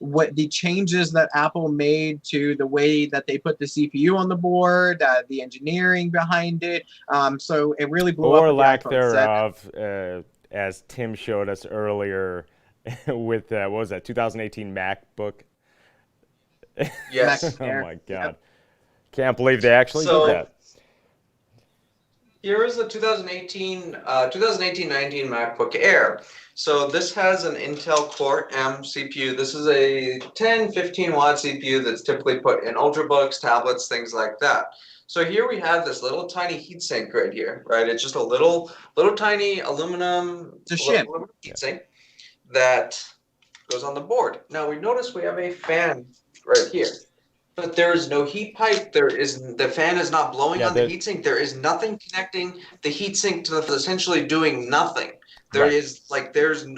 what the changes that Apple made to the way that they put the CPU on the board, the engineering behind it. So it really blew up Or with the lack iPhone 7. thereof, as Tim showed us earlier with what was that 2018 MacBook? Yes. Macbook Oh Air. my God. Yep. Can't believe they actually did So that. here is the 2018-19 MacBook Air. So this has an Intel Core M CPU. This is a 10-15 watt CPU that's typically put in ultrabooks, tablets, things like that. So here we have this little tiny heatsink right here, right? It's just a little tiny aluminum It's a shim. heatsink that goes on the board. Now we notice we have a fan right here. But there is no heat pipe. The fan is not blowing Yeah, on the heatsink. There is nothing connecting the heatsink to essentially doing nothing. There's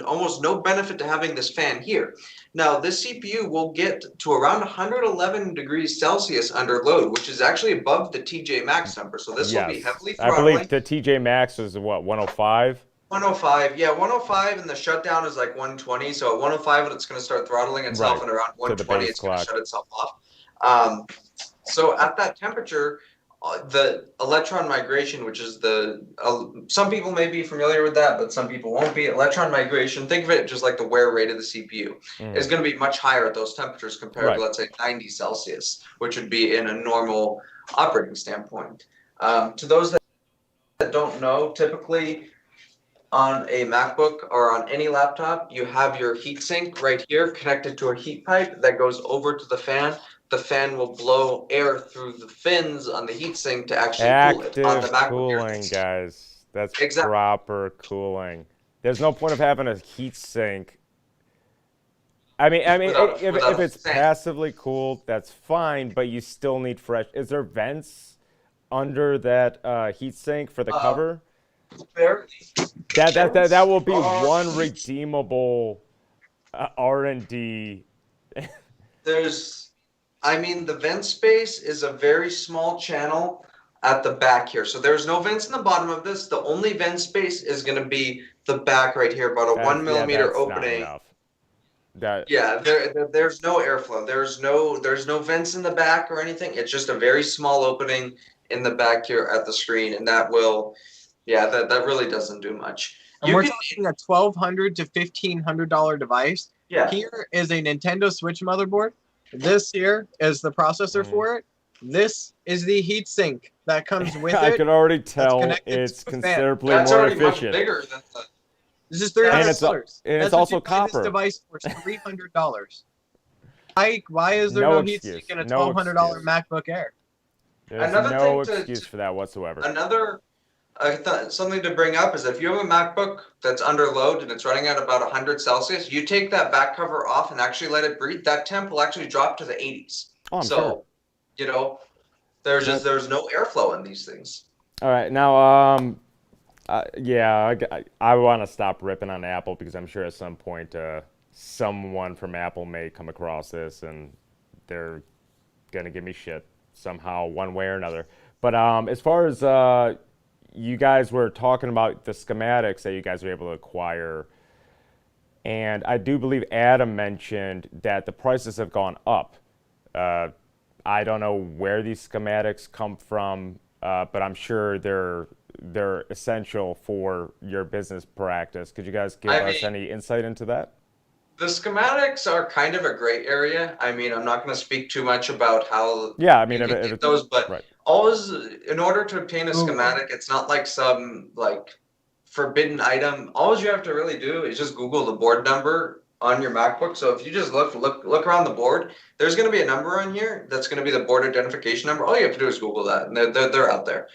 almost no benefit to having this fan here. Now this CPU will get to around 111 degrees Celsius under load, which is actually above the TJ Maxx number. So this will be heavily I throttling. believe the TJ Maxx is what, 105? 105, yeah, 105, and the shutdown is like 120. So at 105, it's going to start throttling itself, and around 120, it's going to shut itself off. So at that temperature, the Electron Migration, which is some people may be familiar with that, but some people won't be. Electron Migration, think of it just like the wear rate of the CPU, is going to be much higher at those temperatures compared to, let's say, 90 Celsius, which would be in a normal operating standpoint. To those that don't know, typically on a MacBook or on any laptop, you have your heatsink right here connected to a heat pipe that goes over to the fan. The fan will blow air through the fins on the heatsink to actually cool it. On the MacBook cooling, guys. That's proper cooling. There's no point of having a heat sink. I mean, if it's passively cooled, that's fine, but you still need fresh. Is there vents under that heat sink for the cover? That will be one redeemable R&D. The vent space is a very small channel at the back here. So there's no vents in the bottom of this. The only vent space is going to be the back right here, about a 1 millimeter opening. There's no airflow. There's no vents in the back or anything. It's just a very small opening in the back here at the screen, and that really doesn't do much. And we're talking a $1,200 to $1,500 device. Yeah. Here is a Nintendo Switch motherboard. This here is the processor for it. This is the heatsink that comes with it. I can already tell it's considerably more efficient. Much bigger than this is $300. And it's also copper. This device for $300. Why is there no heatsink in a $1,200 MacBook Air? There's no excuse for that whatsoever. Something to bring up is that if you have a MacBook that's under load and it's running at about 100 Celsius, you take that back cover off and actually let it breathe, that temp will actually drop to the 80s. Oh, I'm sure. There's no airflow in these things. All right, now, I want to stop ripping on Apple because I'm sure at some point someone from Apple may come across this and they're gonna give me shit somehow, one way or another. But as far as you guys were talking about the schematics that you guys were able to acquire, and I do believe Adam mentioned that the prices have gone up. I don't know where these schematics come from, but I'm sure they're essential for your business practice. Could you guys give us any insight into that? The schematics are kind of a gray area. I'm not going to speak too much about how if those, but always, in order to obtain a schematic, it's not like some forbidden item. All you have to really do is just Google the board number on your MacBook. So if you just look around the board, there's going to be a number on here that's going to be the board identification number. All you have to do is Google that, and they're out there.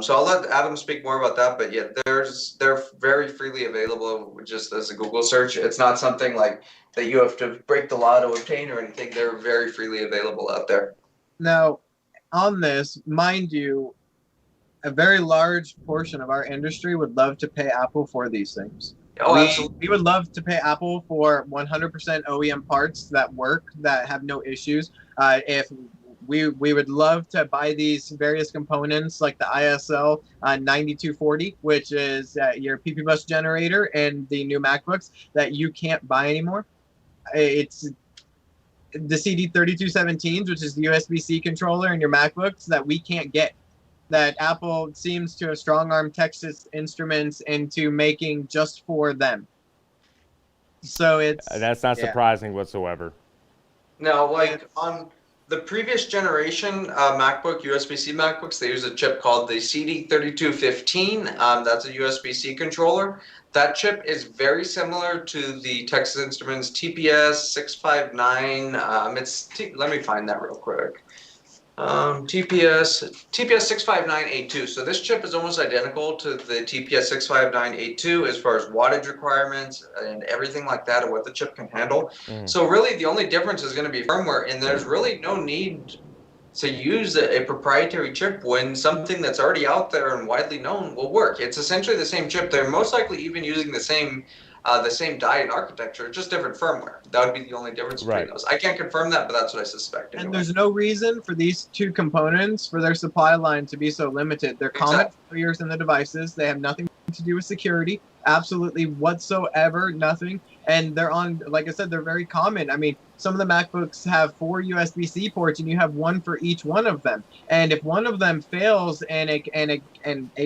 So I'll let Adam speak more about that. But yeah, they're very freely available just as a Google search. It's not something like that you have to break the law to obtain or anything. They're very freely available out there. Now, on this, mind you, a very large portion of our industry would love to pay Apple for these things. Absolutely. We would love to pay Apple for 100% OEM parts that work, that have no issues. If we would love to buy these various components like the ISL 9240, which is your PP bus generator and the new MacBooks that you can't buy anymore. the CD3217s, which is the USB-C controller in your MacBooks that we can't get. That Apple seems to have strong-armed Texas Instruments into making just for them. So it's That's not surprising whatsoever. Now, like on the previous generation MacBook, USB-C MacBooks, they use a chip called the CD3215. That's a USB-C controller. That chip is very similar to the Texas Instruments TPS659. Let me find that real quick. TPS65982. So this chip is almost identical to the TPS65982 as far as wattage requirements and everything like that, and what the chip can handle. So really the only difference is going to be firmware, and there's really no need to use a proprietary chip when something that's already out there and widely known will work. It's essentially the same chip. They're most likely even using the same die and architecture, just different firmware. That would be the only difference between those. I can't confirm that, but that's what I suspect. Anyway. And there's no reason for these two components for their supply line to be so limited. They're common failures in the devices. They have nothing to do with security, absolutely whatsoever, nothing. And they're on, like I said, they're very common. I mean, some of the MacBooks have 4 USB-C ports, and you have one for each one of them. And if one of them fails in a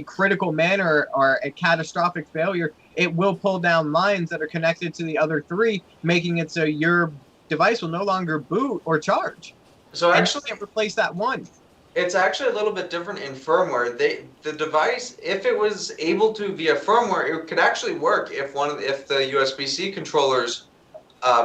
critical manner or a catastrophic failure, it will pull down lines that are connected to the other 3, making it so your device will no longer boot or charge. So actually, you can't replace that one. It's actually a little bit different in firmware. The device, if it was able to via firmware, it could actually work if the USB-C controllers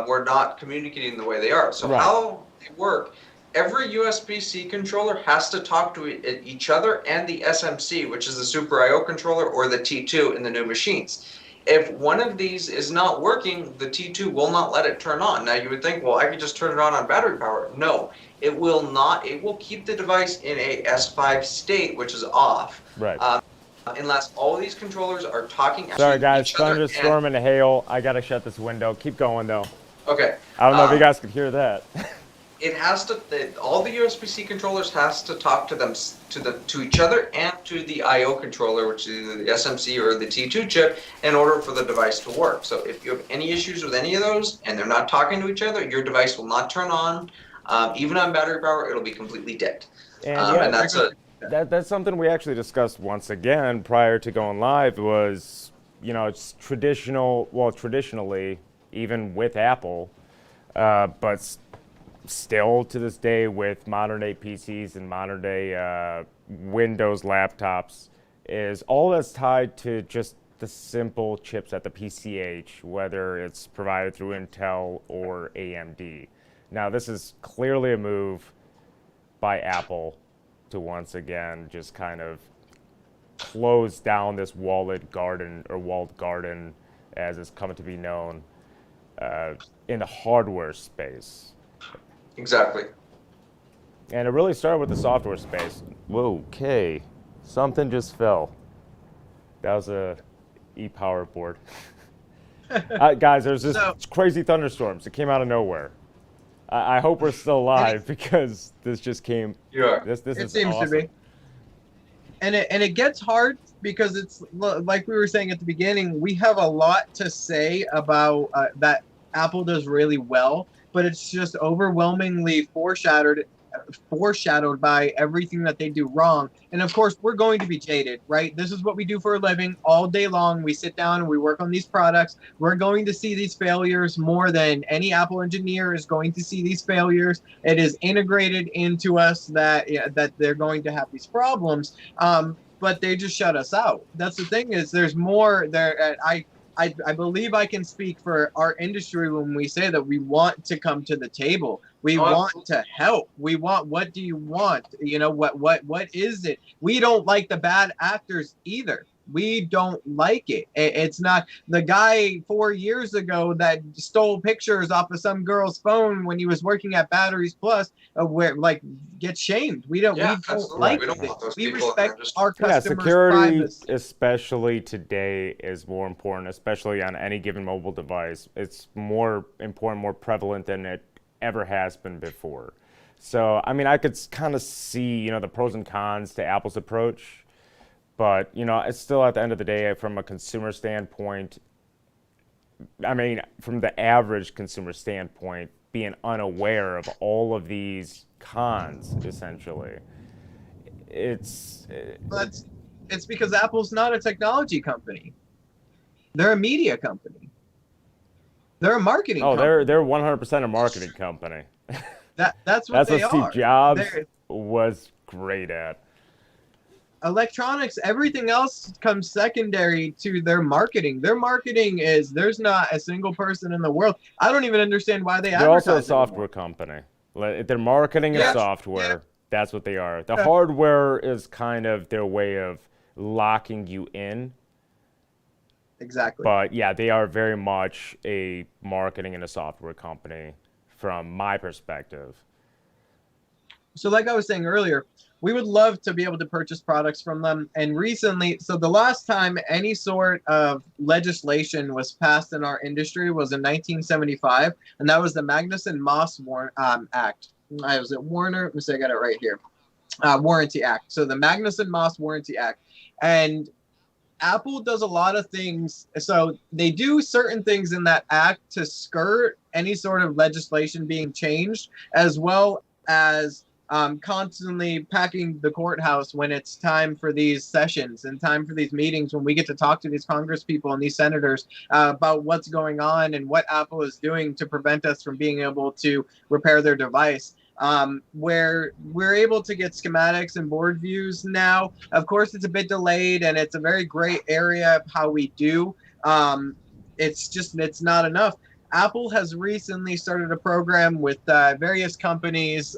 were not communicating the way they are. So how they work, every USB-C controller has to talk to each other and the SMC, which is the Super I/O controller, or the T2 in the new machines. If one of these is not working, the T2 will not let it turn on. Now you would think, well, I could just turn it on battery power. No, it will not. It will keep the device in a S5 state, which is off. Right. Unless all of these controllers are talking. Sorry guys, thunderstorm and hail. I gotta shut this window. Keep going though. Okay. I don't know if you guys could hear that. It has to. All the USB-C controllers has to talk to them to each other and to the I/O controller, which is either the SMC or the T2 chip, in order for the device to work. So if you have any issues with any of those and they're not talking to each other, your device will not turn on. Even on battery power, it'll be completely dead. And that's something we actually discussed once again prior to going live. Was it's traditionally even with Apple, but still to this day with modern day PCs and modern day Windows laptops, is all that's tied to just the simple chips at the PCH, whether it's provided through Intel or AMD. Now this is clearly a move by Apple to once again just kind of close down this walled garden, as it's come to be known, in the hardware space. Exactly. And it really started with the software space. Whoa, okay. Something just fell. That was a e-power board. Guys, there's this crazy thunderstorms. It came out of nowhere. I hope we're still live because this just came. Yeah. This it is seems awesome. to be. And it gets hard because it's like we were saying at the beginning. We have a lot to say about that Apple does really well, but it's just overwhelmingly foreshadowed by everything that they do wrong. And of course, we're going to be jaded, right? This is what we do for a living all day long. We sit down and we work on these products. We're going to see these failures more than any Apple engineer is going to see these failures. It is integrated into us that they're going to have these problems, but they just shut us out. That's the thing, is there's more there. I believe I can speak for our industry when we say that we want to come to the table. We want to help. We want, what do you want? What is it? We don't like the bad actors either. We don't like it. It's not the guy 4 years ago that stole pictures off of some girl's phone when he was working at Batteries Plus, where get shamed. We don't like it. We respect our customers' security, privacy. especially today, is more important, especially on any given mobile device. It's more important, more prevalent than it ever has been before. So, I mean, I could kind of see, the pros and cons to Apple's approach. But, it's still, at the end of the day, from a consumer standpoint, I mean, from the average consumer standpoint, being unaware of all of these cons, essentially. But it's because Apple's not a technology company. They're a media company. They're a marketing company. They're 100% a marketing company. That's what they what are. Steve Jobs was great at. Electronics, everything else comes secondary to their marketing. Their marketing is, there's not a single person in the world. I don't even understand why they They're advertise also a software company. They're marketing and software. Yeah. That's what they are. The hardware is kind of their way of locking you in. Exactly. But yeah, they are very much a marketing and a software company from my perspective. So like I was saying earlier, we would love to be able to purchase products from them. And recently, so the last time any sort of legislation was passed in our industry was in 1975, and that was the Magnuson-Moss Act. Was it Warner? Let me see, I got it right here. Warranty Act. So the Magnuson-Moss Warranty Act. And Apple does a lot of things. So they do certain things in that act to skirt any sort of legislation being changed, as well as constantly packing the courthouse when it's time for these sessions and time for these meetings when we get to talk to these Congress people and these senators about what's going on and what Apple is doing to prevent us from being able to repair their device. Where we're able to get schematics and board views now. Of course, it's a bit delayed, and it's a very gray area of how we do. It's not enough. Apple has recently started a program with various companies,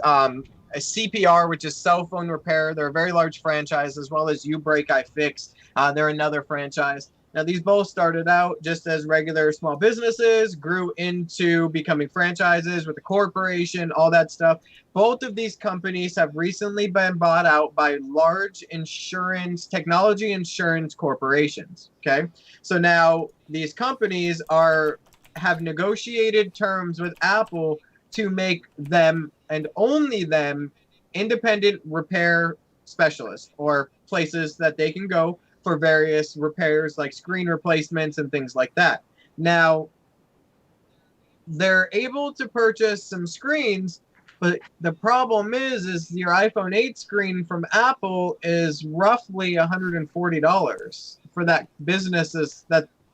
a CPR, which is cell phone repair. They're a very large franchise, as well as U-Break iFix. They're another franchise. Now, these both started out just as regular small businesses, grew into becoming franchises with a corporation, all that stuff. Both of these companies have recently been bought out by large technology insurance corporations. Okay, so now these companies have negotiated terms with Apple to make them and only them independent repair specialists, or places that they can go for various repairs like screen replacements and things like that. Now, they're able to purchase some screens, but the problem is your iPhone 8 screen from Apple is roughly $140 for that business.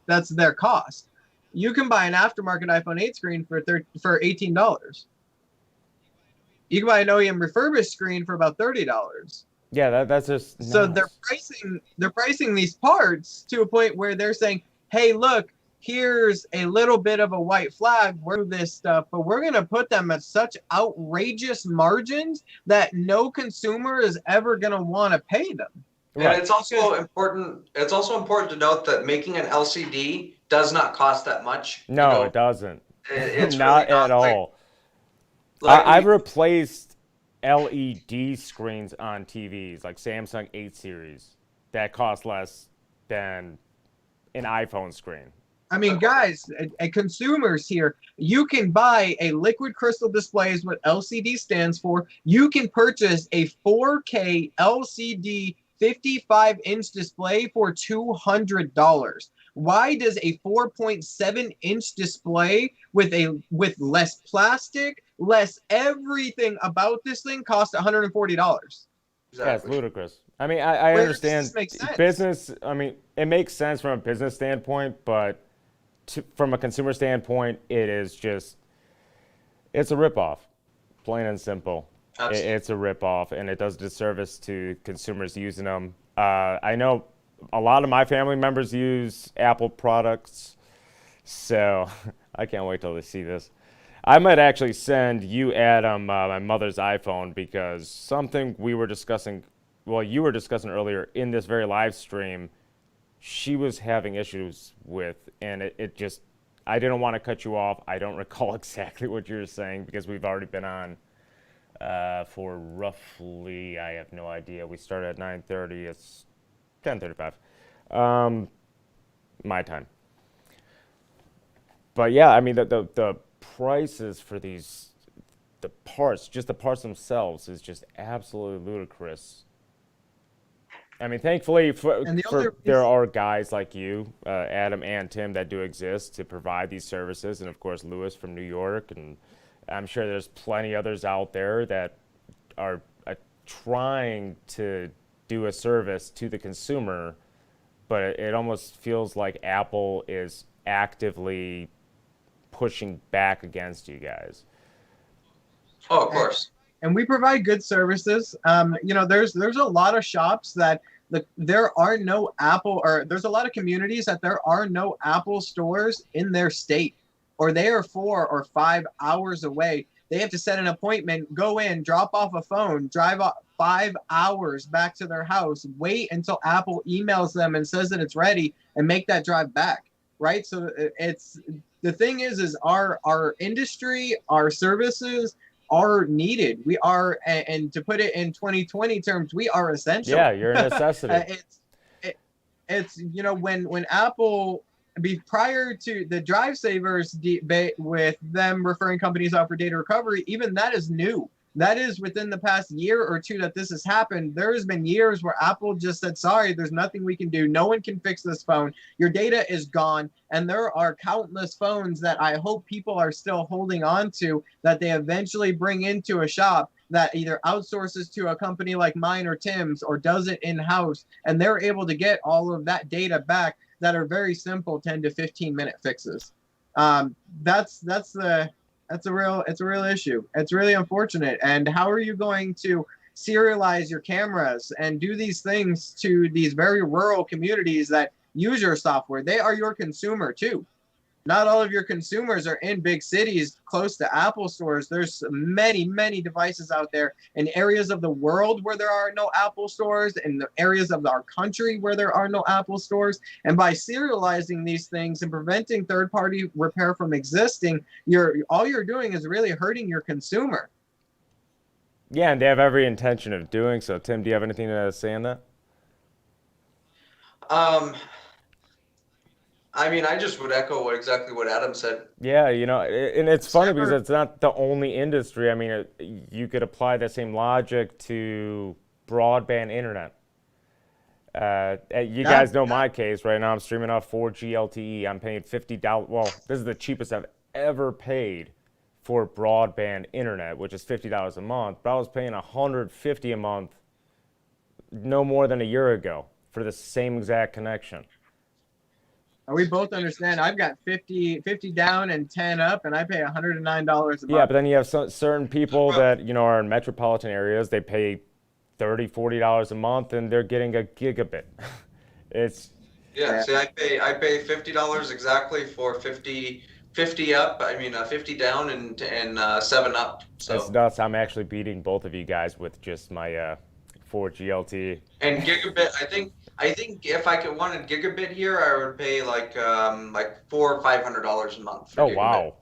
That's their cost. You can buy an aftermarket iPhone 8 screen for $18. You can buy an OEM refurbished screen for about $30. Yeah, that's just nuts. So they're pricing these parts to a point where they're saying, "Hey, look, here's a little bit of a white flag. We're this stuff, but we're going to put them at such outrageous margins that no consumer is ever going to want to pay them." And it's also important. It's also important to note that making an LCD does not cost that much. No, it doesn't. It's not really at all. I've replaced LED screens on TVs, like Samsung 8 series, that cost less than an iPhone screen. I mean, guys, consumers here, you can buy a liquid crystal display, is what LCD stands for. You can purchase a 4K LCD 55-inch display for $200. Why does a 4.7-inch display with less plastic, less everything about this thing cost $140? Exactly. Yeah, it's ludicrous. I mean, I understand business. I mean, it makes sense from a business standpoint, but from a consumer standpoint, it's a ripoff, plain and simple. It's a ripoff, and it does disservice to consumers using them. I know a lot of my family members use Apple products, so I can't wait till they see this. I might actually send you, Adam, my mother's iPhone, because something we were discussing, well, you were discussing earlier in this very live stream, she was having issues with, and it just, I didn't want to cut you off. I don't recall exactly what you were saying because we've already been on for roughly, I have no idea. We started at 9:30. It's 10:35, my time. But yeah, I mean the prices for the parts, just the parts themselves, is just absolutely ludicrous. I mean, thankfully, there are guys like you, Adam and Tim, that do exist to provide these services, and of course Lewis from New York, and I'm sure there's plenty others out there that are trying to do a service to the consumer, but it almost feels like Apple is actively pushing back against you guys. Oh, of course. And we provide good services. There's a lot of shops that there are no Apple, or there's a lot of communities that there are no Apple stores in their state, or they are 4 or 5 hours away. They have to set an appointment, go in, drop off a phone, drive 5 hours back to their house, wait until Apple emails them and says that it's ready, and make that drive back, right? So it's the thing is our industry, our services are needed. We are, and to put it in 2020 terms, we are essential. Yeah, you're a necessity. It's when Apple, prior to the drive savers debate with them referring companies out for data recovery, even that is new. That is within the past year or two that this has happened. There has been years where Apple just said, sorry, there's nothing we can do. No one can fix this phone. Your data is gone. And there are countless phones that I hope people are still holding on to that they eventually bring into a shop that either outsources to a company like mine or Tim's, or does it in-house. And they're able to get all of that data back that are very simple 10 to 15 minute fixes. It's a real issue. It's really unfortunate. And how are you going to serialize your cameras and do these things to these very rural communities that use your software? They are your consumer too. Not all of your consumers are in big cities close to Apple stores. There's many, many devices out there in areas of the world where there are no Apple stores, in the areas of our country where there are no Apple stores. And by serializing these things and preventing third-party repair from existing, all you're doing is really hurting your consumer. Yeah, and they have every intention of doing so. Tim, do you have anything to say on that? I mean, I just would echo exactly what Adam said. Yeah, and it's funny because it's not the only industry. I mean, you could apply the same logic to broadband internet. You guys know my case right now. I'm streaming off 4G LTE. I'm paying $50. Well, this is the cheapest I've ever paid for broadband internet, which is $50 a month. But I was paying $150 a month no more than a year ago for the same exact connection. We both understand. I've got 50 down and 10 up, and I pay $109 a month. Yeah, but then you have certain people that are in metropolitan areas. They pay $30, $40 a month, and they're getting a gigabit. Yeah. See, I pay $50 exactly for 50 up. I mean, 50 down and 7 up. So that's nuts. I'm actually beating both of you guys with just my 4G LTE. And gigabit, I think if I wanted gigabit here, I would pay like $400 or $500 a month. For oh gigabit. Wow!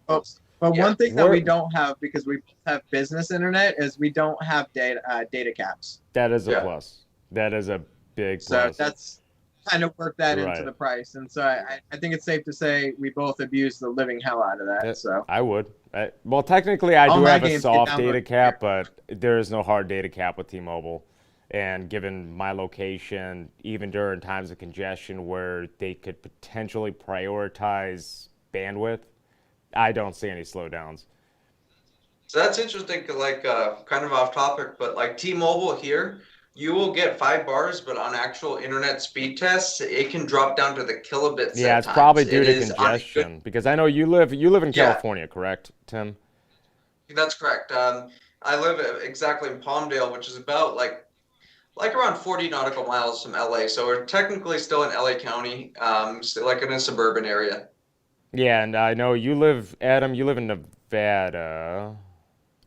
But one thing that we don't have, because we have business internet, is we don't have data caps. That is a plus. That is a big plus. So that's kind of worked that into the price. And so I think it's safe to say we both abuse the living hell out of that. So I would. Well, technically, I do have a soft data cap, but there is no hard data cap with T-Mobile. And given my location, even during times of congestion where they could potentially prioritize bandwidth, I don't see any slowdowns. So that's interesting, like kind of off topic, but like T-Mobile here, you will get 5 bars, but on actual internet speed tests, it can drop down to the kilobits. Yeah, it's probably due to congestion, because I know you live in California, correct, Tim? That's correct. I live exactly in Palmdale, which is about like around 40 nautical miles from LA. So we're technically still in LA County, still like in a suburban area. Yeah, and I know Adam, you live in Nevada,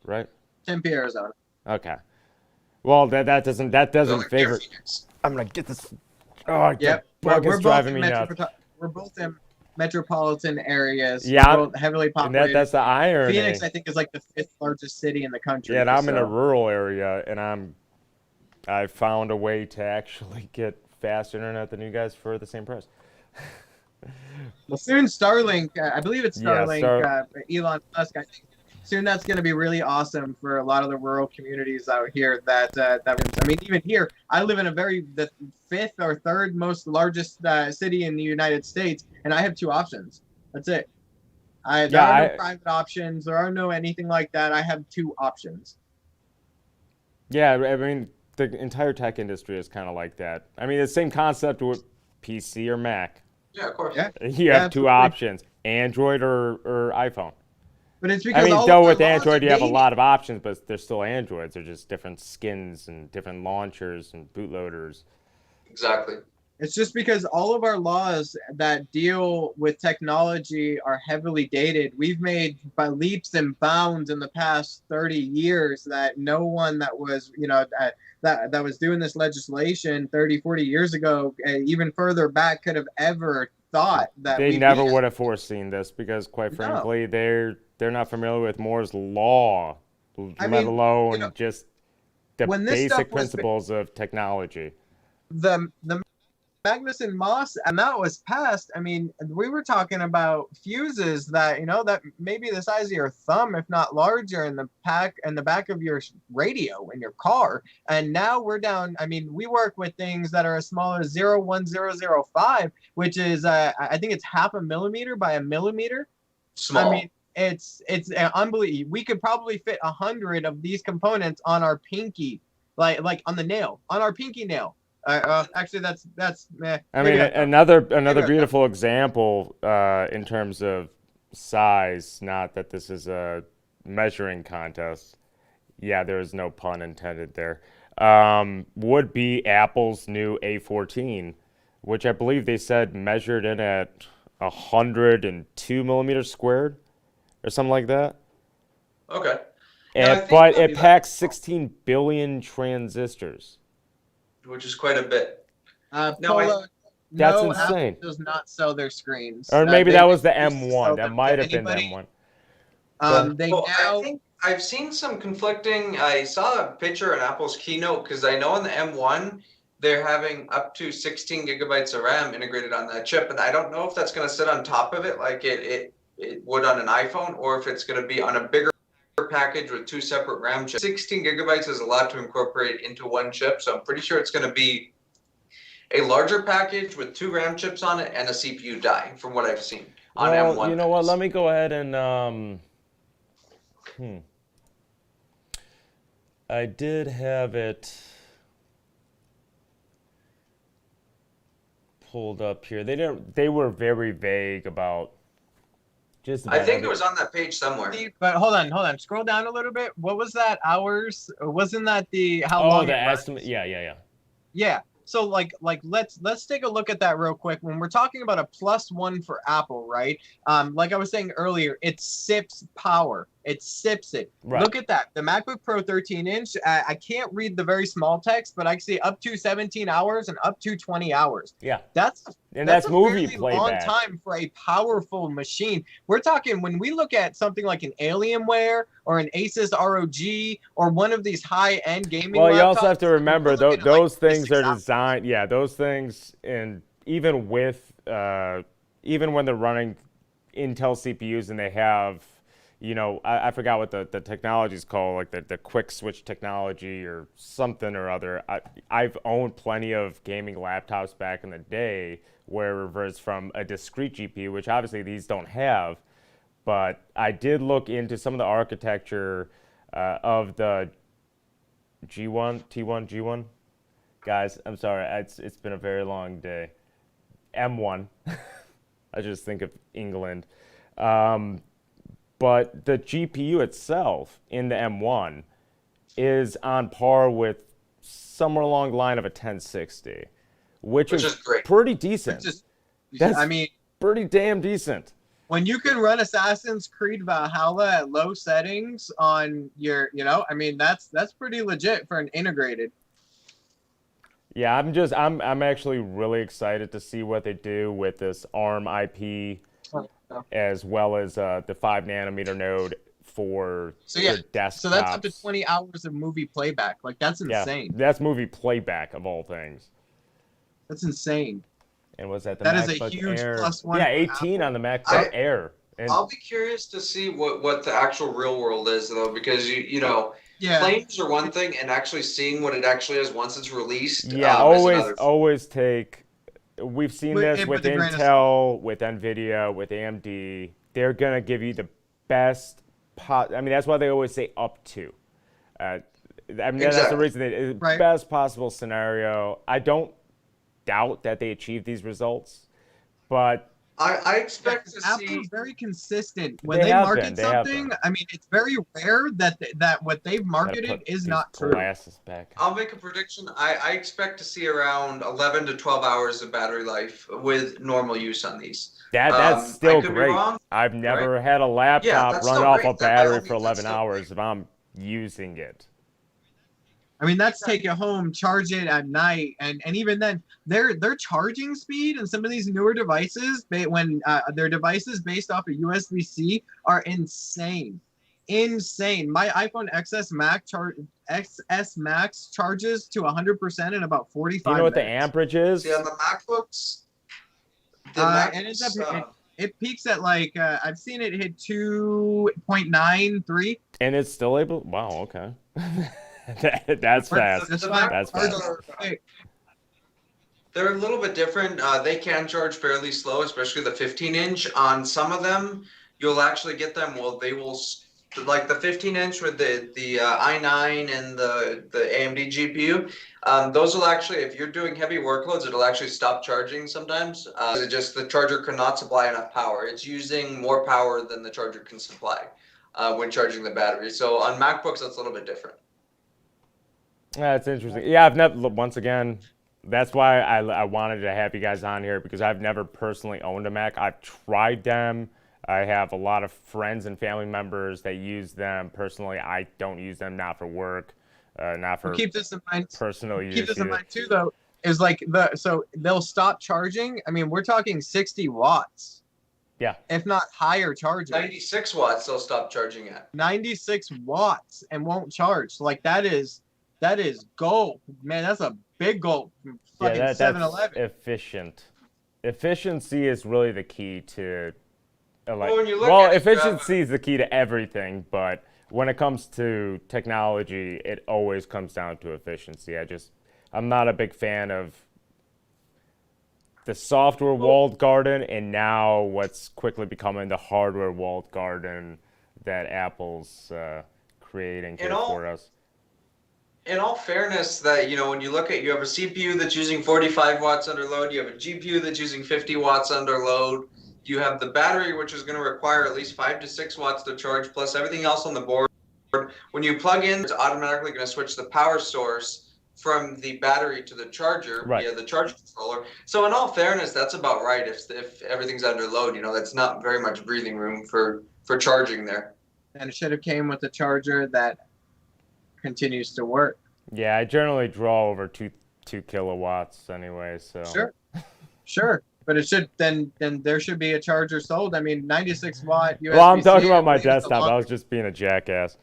right? Tempe, Arizona. Okay. Well, that doesn't favor. I'm gonna get this. Oh, yep. We're driving me nuts. We're both in metropolitan areas. Yeah, both heavily populated. And that's the irony. Phoenix, I think, is like the 5th largest city in the country. Yeah, and I'm in a rural area, and I found a way to actually get fast internet than you guys for the same price. Well, soon Starlink, I believe it's Starlink, Elon Musk, I think soon that's going to be really awesome for a lot of the rural communities out here I mean, even here, I live in the 5th or 3rd most largest city in the United States, and I have 2 options. That's it. There are no private options. There are no anything like that. I have 2 options. Yeah, I mean, the entire tech industry is kind of like that. I mean, the same concept with PC or Mac. Yeah, of course. Yeah. You have 2 absolutely. options, Android or iPhone. But it's because I mean, all though of our with laws Android are you have a dated. lot of options, but they're still Androids. They're just different skins and different launchers and bootloaders. Exactly. It's just because all of our laws that deal with technology are heavily dated. We've made by leaps and bounds in the past 30 years that no one that was, that was doing this legislation 30, 40 years ago, even further back, could have ever thought that They we'd never be. would have foreseen this because, quite No. frankly, they're not familiar with Moore's law, I let mean, alone just the when this stuff basic was principles of technology. the Magnuson Moss, and that was passed. I mean, we were talking about fuses that that maybe the size of your thumb, if not larger, in the back of your radio in your car. And now we're down. I mean, we work with things that are as small as 0.1005, which is I think it's half a millimeter by a millimeter. Small. I mean, it's unbelievable. We could probably fit 100 of these components on our pinky, like on the nail, on our pinky nail. Actually, that's. I mean, another beautiful example in terms of size. Not that this is a measuring contest. Yeah, there is no pun intended there. Would be Apple's new A14, which I believe they said measured in at 102 millimeters squared, or something like that. Okay. But it packs 16 billion transistors. Which is quite a bit. Polo, that's insane. Apple does not sell their screens. Or maybe that was the M1. That might have been the M1. I think I've seen some conflicting. I saw a picture in Apple's keynote because I know in the M1 they're having up to 16 gigabytes of RAM integrated on that chip, and I don't know if that's going to sit on top of it like it would on an iPhone, or if it's going to be on a bigger package with 2 separate RAM chips. 16 gigabytes is a lot to incorporate into one chip, so I'm pretty sure it's going to be a larger package with 2 RAM chips on it and a CPU die, from what I've seen on M1. You know what? Let me go ahead and I did have it pulled up here. They were very vague about. I think it was on that page somewhere. But hold on. Scroll down a little bit. What was that? Hours? Wasn't that how long? Oh, the estimate. Yeah. Yeah. So let's take a look at that real quick. When we're talking about a +1 for Apple, right? Like I was saying earlier, it sips power. It sips it. Right. Look at that. The MacBook Pro 13-inch. I can't read the very small text, but I can see up to 17 hours and up to 20 hours. Yeah. That's movie a really playback. long time for a powerful machine. We're talking when we look at something like an Alienware or an Asus ROG or one of these high-end gaming. Well, laptops, you also have to remember those things are 6 hours. designed. Yeah, those things, and even with even when they're running Intel CPUs and they have. I forgot what the technology is called, like the quick switch technology or something or other. I've owned plenty of gaming laptops back in the day where it reverts from a discrete GPU, which obviously these don't have. But I did look into some of the architecture of the T1. Guys, I'm sorry. It's been a very long day. M1. I just think of England. But the GPU itself in the M1 is on par with somewhere along the line of a 1060, which is great. Pretty decent. That's pretty damn decent. When you can run Assassin's Creed Valhalla at low settings on your, that's pretty legit for an integrated. Yeah, I'm actually really excited to see what they do with this ARM IP. As well as the 5 nanometer node for the desktops. So that's up to 20 hours of movie playback. That's insane. Yeah, that's movie playback of all things. That's insane. And was that the Macbook Macbook is a huge Air? +1. Yeah, 18 on the Macbook Air. And I'll be curious to see what the actual real world is, though, because claims are one thing, and actually seeing what it actually is once it's released. Yeah, always take. We've seen this with Intel, with NVIDIA, with AMD. they're gonna give you the best. I mean, that's why they always say up to. I mean, that's the Exactly. reason they Right. best possible scenario. I don't doubt that they achieve these results, but I expect to Apple's see. very consistent when They they have market been, they have something. been. I mean, it's very rare that what they've gotta marketed put is these not true. glasses back. I'll make a prediction. I expect to see around 11 to 12 hours of battery life with normal use on these. That's I still could be great. wrong. I've never right? had a laptop that's run still off great. a That by all battery for means, that's 11 still hours if I'm using it. I mean, that's take it home, charge it at night, and even then, their charging speed and some of these newer devices, when their devices based off of USB-C are insane, insane. My iPhone XS Max charges to 100% in about 45 Do you know what the minutes. amperage is? See, on the MacBooks, And it peaks at like I've seen it hit 2.93. And it's still able. Wow. Okay. That's fast. The That's MacBooks fast. they're a little bit different. They can charge fairly slow, especially the 15-inch. On some of them, you'll actually get them. Well, they will like the 15-inch with the i9 and the AMD GPU. Those will actually, if you're doing heavy workloads, it'll actually stop charging sometimes. The charger cannot supply enough power. It's using more power than the charger can supply when charging the battery. So on MacBooks, that's a little bit different. That's interesting. Yeah, I've never. Once again, that's why I wanted to have you guys on here because I've never personally owned a Mac. I've tried them. I have a lot of friends and family members that use them. Personally, I don't use them, not for work, not for Keep this in mind. personal use. Keep this in either. mind too, though. Is like so they'll stop charging. I mean, we're talking 60 watts. Yeah. If not higher charging. 96 watts, they'll stop charging at. 96 watts and won't charge. Like that is gold, man. That's a big gold. Fucking Yeah, that's 7-Eleven. efficient. Efficiency is really the key to. When you look at it, efficiency is the key to everything, but when it comes to technology, it always comes down to efficiency. I'm not a big fan of the software walled garden and now what's quickly becoming the hardware walled garden that Apple's creating here for us. In all fairness, that when you look at, you have a CPU that's using 45 watts under load, you have a GPU that's using 50 watts under load, you have the battery, which is going to require at least 5 to 6 watts to charge, plus everything else on the board. When you plug in, it's automatically going to switch the power source from the battery to the charger via the charge controller. So in all fairness, that's about right. If everything's under load, that's not very much breathing room for charging there. And it should have came with a charger that continues to work. Yeah, I generally draw over two kilowatts anyway, so. Sure. But it should then there should be a charger sold. I mean, 96 watt USB-C. Well, I'm talking about my desktop. I was just being a jackass.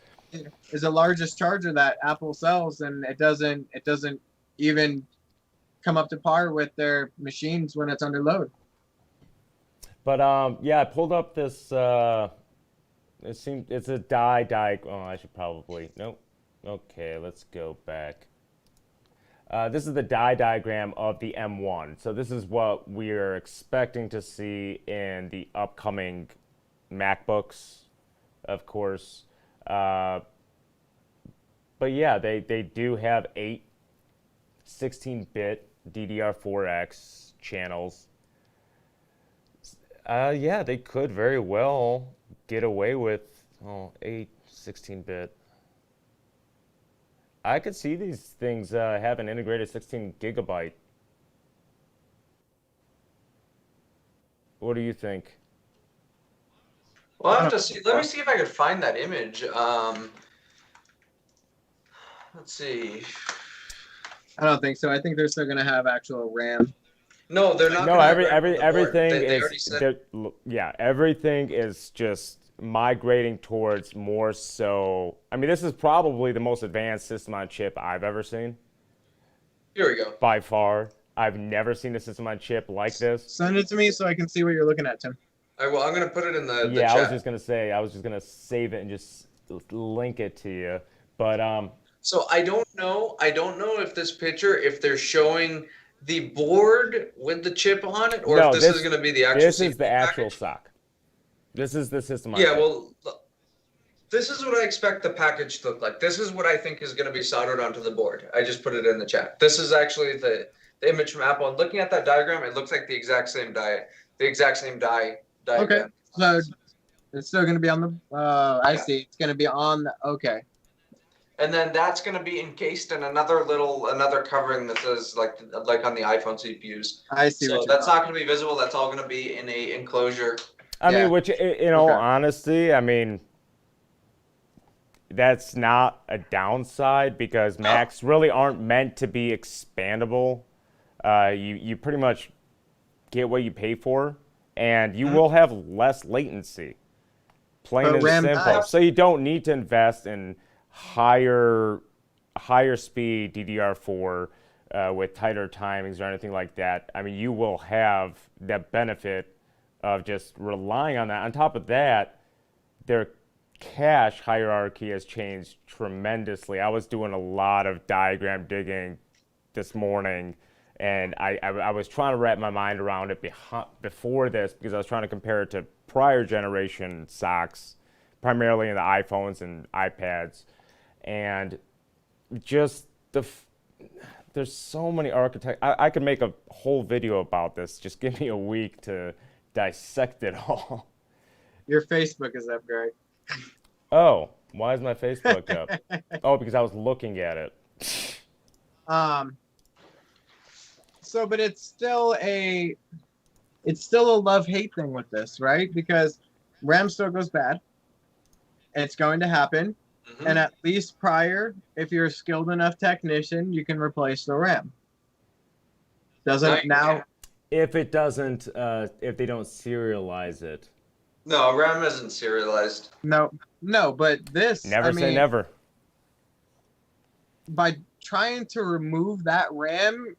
Is the largest charger that Apple sells, and it doesn't even come up to par with their machines when it's under load. But yeah, I pulled up this. It's a die. Oh, I should probably nope. Okay, let's go back. This is the die diagram of the M1. So this is what we're expecting to see in the upcoming MacBooks, of course. But yeah, they do have 8 16-bit DDR4X channels. Yeah, they could very well get away with 8 16-bit. I could see these things have an integrated 16 gigabyte. What do you think? Well, I have to see. Let me see if I could find that image. Let's see. I don't think so. I think they're still going to have actual RAM. No, they're not. No, gonna have RAM on the board. everything They already is said. yeah, everything is just migrating towards more so. I mean, this is probably the most advanced system on chip I've ever seen. Here we go. By far, I've never seen a system on chip like this. Send it to me so I can see what you're looking at, Tim. All right, well, I'm going to put it in the Yeah, chat. I was just gonna say, I was just gonna save it and just link it to you. But So I don't know if this picture, if they're showing the board with the chip on it, or no, if this is going to be the actual this is CPU the actual package. SOC. This is the system. Yeah, well, this is what I expect the package to look like. This is what I think is going to be soldered onto the board. I just put it in the chat. This is actually the image from Apple. And looking at that diagram, it looks like the exact same die Okay, diagram. so it's still going to be on the. I see. It's going to be on. Okay. And then that's going to be encased in another covering that says like on the iPhone CPUs. I see. So that's not going to be visible. That's all going to be in a enclosure. I Yeah. mean, which in all honesty, I mean, that's not a downside because Macs really aren't meant to be expandable. You pretty much get what you pay for, and you will have less latency. Plain But and RAM simple. dies. So you don't need to invest in higher speed DDR4 with tighter timings or anything like that. I mean, you will have that benefit of just relying on that. On top of that, their cache hierarchy has changed tremendously. I was doing a lot of diagram digging this morning, and I was trying to wrap my mind around it before this because I was trying to compare it to prior generation SOCs, primarily in the iPhones and iPads, and just there's so many architects. I could make a whole video about this. Just give me a week to dissect it all. Your Facebook is up, Greg. Oh, why is my Facebook up? Oh, because I was looking at it. So, but it's still a love-hate thing with this, right? Because RAM still goes bad. It's going to happen. Mm-hmm. And at least prior, if you're a skilled enough technician, you can replace the RAM. Doesn't now. If it doesn't, if they don't serialize it. No, RAM isn't serialized. No, but this. Never say never. By trying to remove that RAM,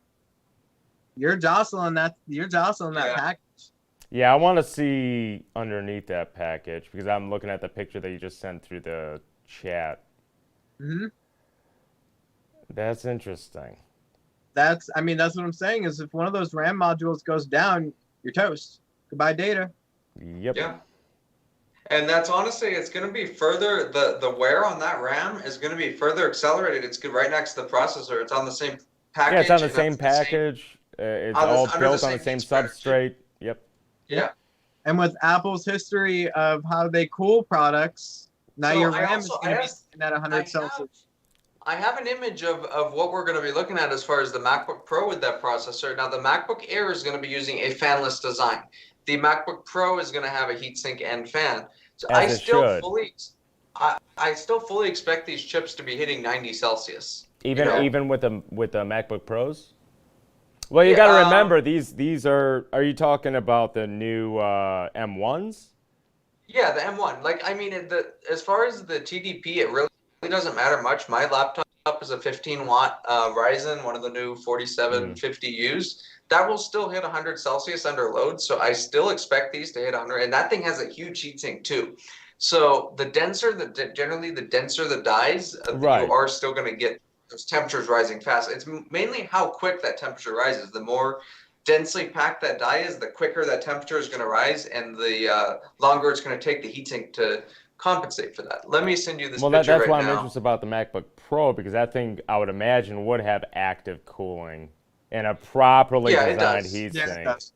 you're jostling that package. Yeah, I want to see underneath that package because I'm looking at the picture that you just sent through the chat. Mm-hmm. That's interesting. That's what I'm saying is if one of those RAM modules goes down, you're toast. Goodbye data. Yep. Yeah. And that's honestly, it's going to be further, the wear on that RAM is going to be further accelerated. It's right next to the processor. It's on the same package. Yeah, it's on the same package. It's all built on the same substrate. Yep. Yeah. And with Apple's history of how they cool products, now your RAM is going to be sitting at 100 Celsius. I have an image of what we're going to be looking at as far as the MacBook Pro with that processor. Now, the MacBook Air is going to be using a fanless design. The MacBook Pro is going to have a heatsink and fan. So I still fully expect these chips to be hitting 90 Celsius. Even with the MacBook Pros? Well, you got to remember these are you talking about the new M1s? Yeah, the M1. Like, I mean, as far as the TDP, it really doesn't matter much. My laptop is a 15-watt Ryzen, one of the new 4750Us. That will still hit 100 Celsius under load, so I still expect these to hit 100. And that thing has a huge heatsink too. So generally the denser the dies, you are still going to get those temperatures rising fast. It's mainly how quick that temperature rises. The more densely packed that die is, the quicker that temperature is going to rise, and the longer it's going to take the heatsink to compensate for that. Let me send you this picture right now. That's why I'm interested about the MacBook Pro, because that thing, I would imagine, would have active cooling and a properly designed heatsink. Yeah, it does.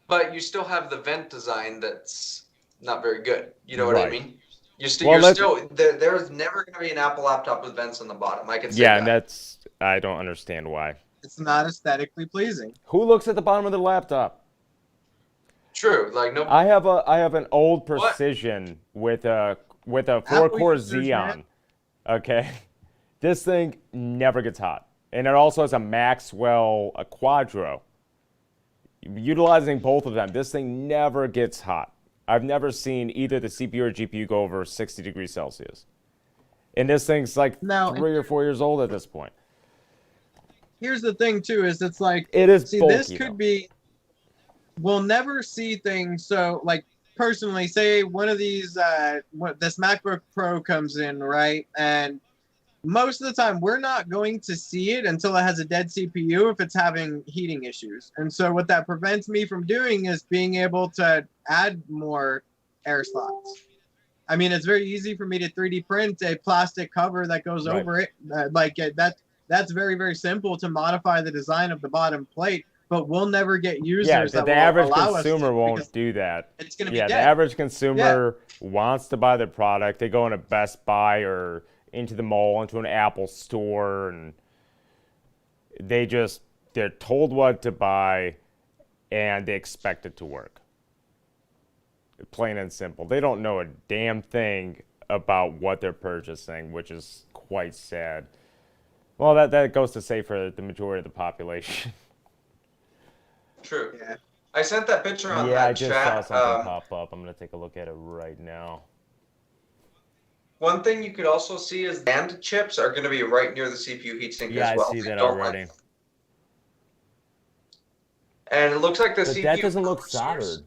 But you still have the vent design that's not very good. You know what I mean? There's never going to be an Apple laptop with vents on the bottom. I can say that. Yeah, I don't understand why. It's not aesthetically pleasing. Who looks at the bottom of the laptop? True, like no. I have an old Precision with a 4-core Xeon. Okay, this thing never gets hot, and it also has a Maxwell Quadro. Utilizing both of them, this thing never gets hot. I've never seen either the CPU or GPU go over 60 degrees Celsius, and this thing's like 3 or 4 years old at this point. Here's the thing too: is it's like it is. See, this could be. We'll never see things. So, like personally, say one of these, this MacBook Pro comes in, right, and most of the time we're not going to see it until it has a dead CPU if it's having heating issues. And so what that prevents me from doing is being able to add more air slots. I mean, it's very easy for me to 3D print a plastic cover that goes Right. over it. That's very, very simple to modify the design of the bottom plate, but we'll never get users Yeah, that the will average allow us consumer to, won't because do that. it's going to be Yeah, the dead. average consumer wants to buy the product. They go into Best Buy or into the mall, into an Apple store, and they're told what to buy, and they expect it to work. Plain and simple. They don't know a damn thing about what they're purchasing, which is quite sad. Well, that goes to say for the majority of the population. True. Yeah. I sent that picture on Yeah, that I just chat. saw something pop up. I'm going to take a look at it right now. One thing you could also see is the NAND chips are going to be right near the CPU heatsink Yeah, as well. I see that Don't already. And it looks like the But CPU. that doesn't look clusters- soldered.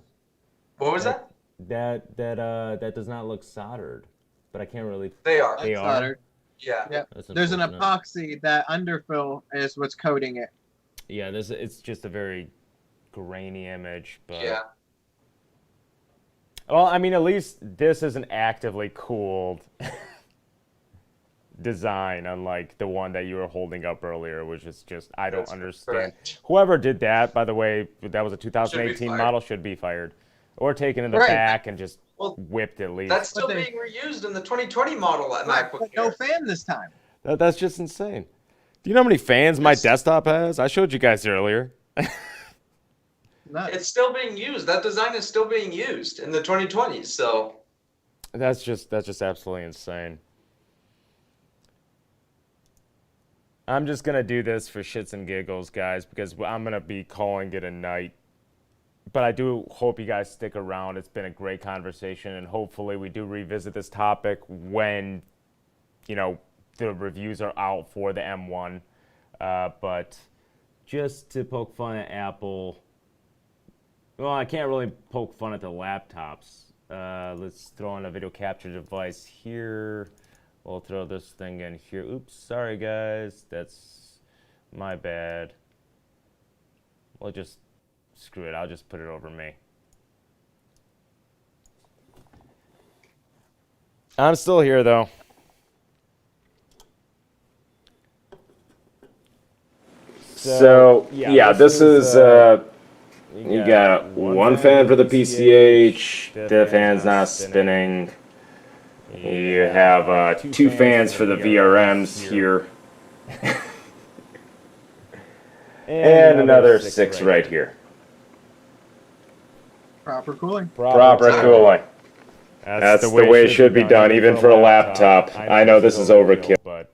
What was that? That does not look soldered. But I can't really. They are. They It's are? soldered. Yeah. Yep. That's There's an unfortunate. epoxy that underfill is what's coating it. Yeah, it's just a very grainy image, but Yeah. well, I mean, at least this is an actively cooled design, unlike the one that you were holding up earlier, which is just I don't That's understand. correct. Whoever did that, by the way, that was a 2018 fired. model, should be fired, or taken in the Right. back and just Well, whipped at least. That's still But they- being reused in the 2020 model at Right, MacBook but no Air. fan this time. That's just insane. Do you know how many fans my Yes. desktop has? I showed you guys earlier. Nuts. It's still being used. That design is still being used in the 2020s. So That's just absolutely insane. I'm just gonna do this for shits and giggles, guys, because I'm gonna be calling it a night. But I do hope you guys stick around. It's been a great conversation, and hopefully we do revisit this topic when, the reviews are out for the M1. But just to poke fun at Apple, well, I can't really poke fun at the laptops. Let's throw in a video capture device here. We'll throw this thing in here. Oops, sorry guys, that's my bad. We'll just screw it. I'll just put it over me. I'm still here though. So yeah, this is you got one fan for the PCH. The fan's not spinning. You have two fans for the VRMs here, and another six right here. Proper cooling. Proper cooling. That's the way it should be done, even for a laptop. I know this is overkill. But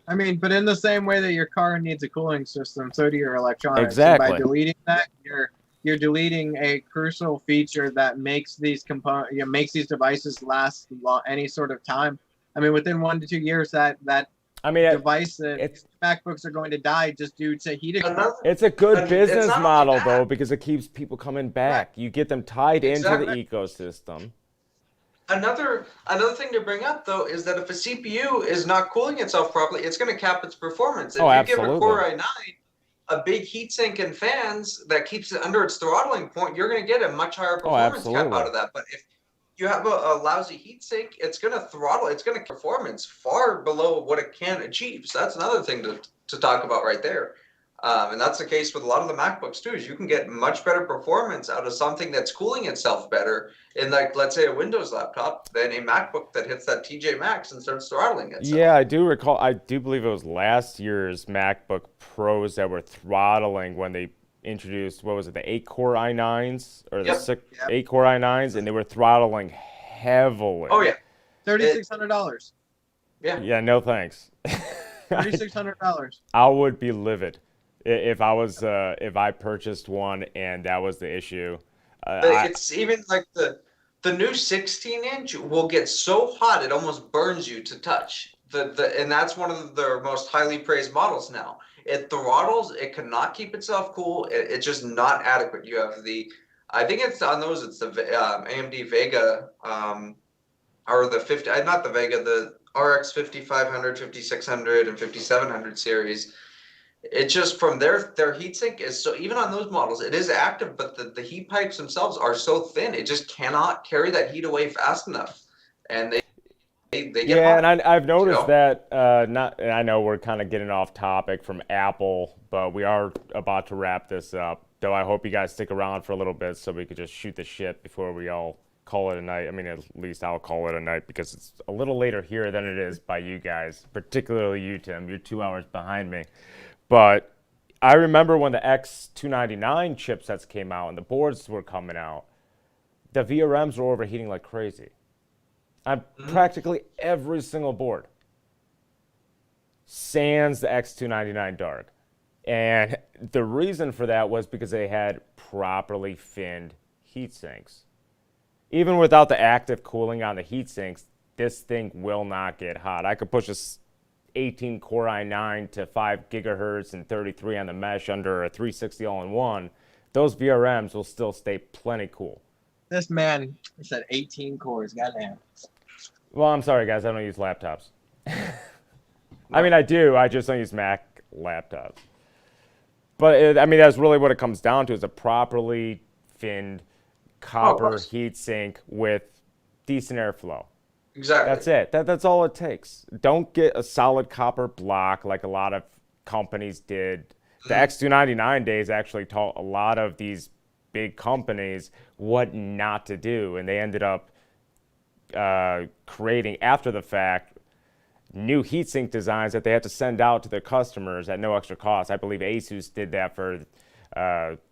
I mean, but in the same way that your car needs a cooling system, so do your electronics. Exactly. And by deleting that, you're deleting a crucial feature that makes these makes these devices last any sort of time. I mean, within 1 to 2 years, that I mean, device that it's MacBooks are going to die just due to heat exposure. another, it's a good And it's business not only model that. though, because it keeps people coming back. You get them tied into the Exactly. ecosystem. another thing to bring up though is that if a CPU is not cooling itself properly, it's going to cap its performance. If Oh, you absolutely. give a Core i9 a big heatsink and fans that keeps it under its throttling point, you're going to get a much higher performance cap absolutely. out of that. But if you have a lousy heatsink, it's going to throttle. It's going to performance far below what it can achieve. So that's another thing to talk about right there. And that's the case with a lot of the MacBooks too. Is you can get much better performance out of something that's cooling itself better in, like, let's say, a Windows laptop than a MacBook that hits that TJ Max and starts throttling itself. Yeah, I do recall. I do believe it was last year's MacBook Pros that were throttling when they introduced, what was it, the 8-core i9s or the Yep. 8-core i9s, and they were throttling heavily. Oh yeah, $3,600. Yeah, no thanks. $3,600. I would be livid if I purchased one and that was the issue. it's even like the new 16-inch will get so hot it almost burns you to touch. And that's one of their most highly praised models now. It throttles. It cannot keep itself cool. It's just not adequate. You have I think it's on those. It's the AMD Vega, or the 50. Not the Vega. RX 5500, 5600, and 5700 series, it's just from their heatsink is so, even on those models, it is active, but the heat pipes themselves are so thin, it just cannot carry that heat away fast enough. And they get Yeah, hot, and I've noticed you know? that, not, and I know we're kind of getting off topic from Apple, but we are about to wrap this up. Though I hope you guys stick around for a little bit so we could just shoot the shit before we all call it a night. I mean, at least I'll call it a night because it's a little later here than it is by you guys, particularly you, Tim. You're 2 hours behind me. But I remember when the X299 chipsets came out and the boards were coming out, the VRMs were overheating like crazy on practically every single board, sans the X299 Dark. And the reason for that was because they had properly finned heat sinks. Even without the active cooling on the heat sinks, this thing will not get hot. I could push a 18 Core i9 to 5 gigahertz and 33 on the mesh under a 360 all-in-one. Those VRMs will still stay plenty cool. This man said 18 cores. Goddamn. Well, I'm sorry, guys. I don't use laptops. I mean, I do. I just don't use Mac laptops. But, I mean, that's really what it comes down to is a properly finned copper heatsink with decent airflow. Exactly. That's it. That's all it takes. Don't get a solid copper block like a lot of companies did. The X299 days actually taught a lot of these big companies what not to do, and they ended up creating, after the fact, new heatsink designs that they had to send out to their customers at no extra cost. I believe Asus did that for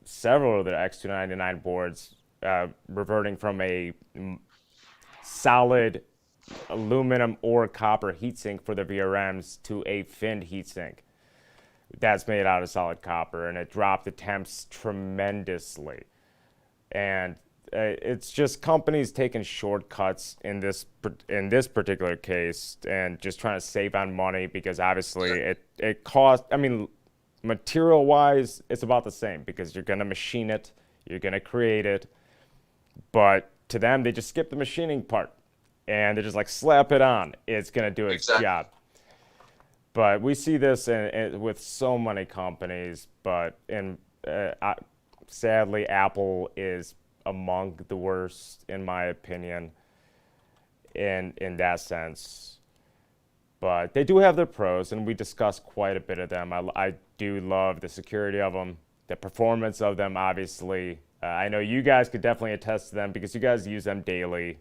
several of their X299 boards, reverting from a solid aluminum or copper heatsink for the VRMs to a finned heatsink that's made out of solid copper, and it dropped the temps tremendously. And it's just companies taking shortcuts in this particular case and just trying to save on money because obviously it costs. I mean, material wise, it's about the same because you're gonna machine it, you're gonna create it, but to them they just skip the machining part and they're just like slap it on. It's gonna do its job. But we see this with so many companies, but sadly, Apple is among the worst, in my opinion, in that sense. But they do have their pros, and we discussed quite a bit of them. I do love the security of them, the performance of them, obviously. I know you guys could definitely attest to them because you guys use them daily.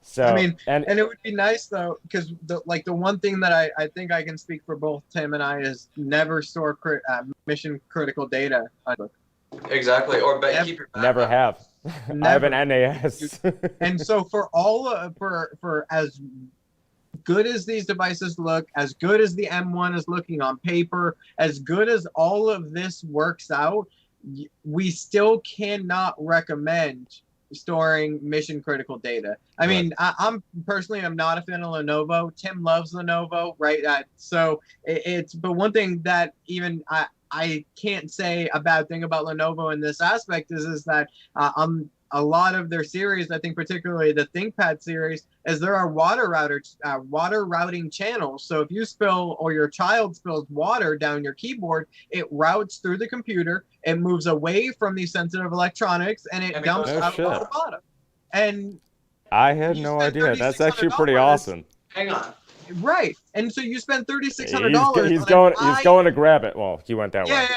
So, I mean, and it would be nice though, because the one thing that I think I can speak for both Tim and I is never store mission critical data on book. Exactly, or keep your never have. Never. I have an NAS. And so for all for as good as these devices look, as good as the M1 is looking on paper, as good as all of this works out, we still cannot recommend storing mission critical data. I mean, I'm personally, I'm not a fan of Lenovo. Tim loves Lenovo, right? So it's, but one thing that even I can't say a bad thing about Lenovo in this aspect is that a lot of their series, I think particularly the ThinkPad series, is there are water routing channels. So if you spill or your child spills water down your keyboard, it routes through the computer, it moves away from these sensitive electronics, and it dumps out the bottom. And I had no idea. That's actually pretty awesome. Hang on. Right, and so you spend $3,600. He's going to grab it. Well, he went that way.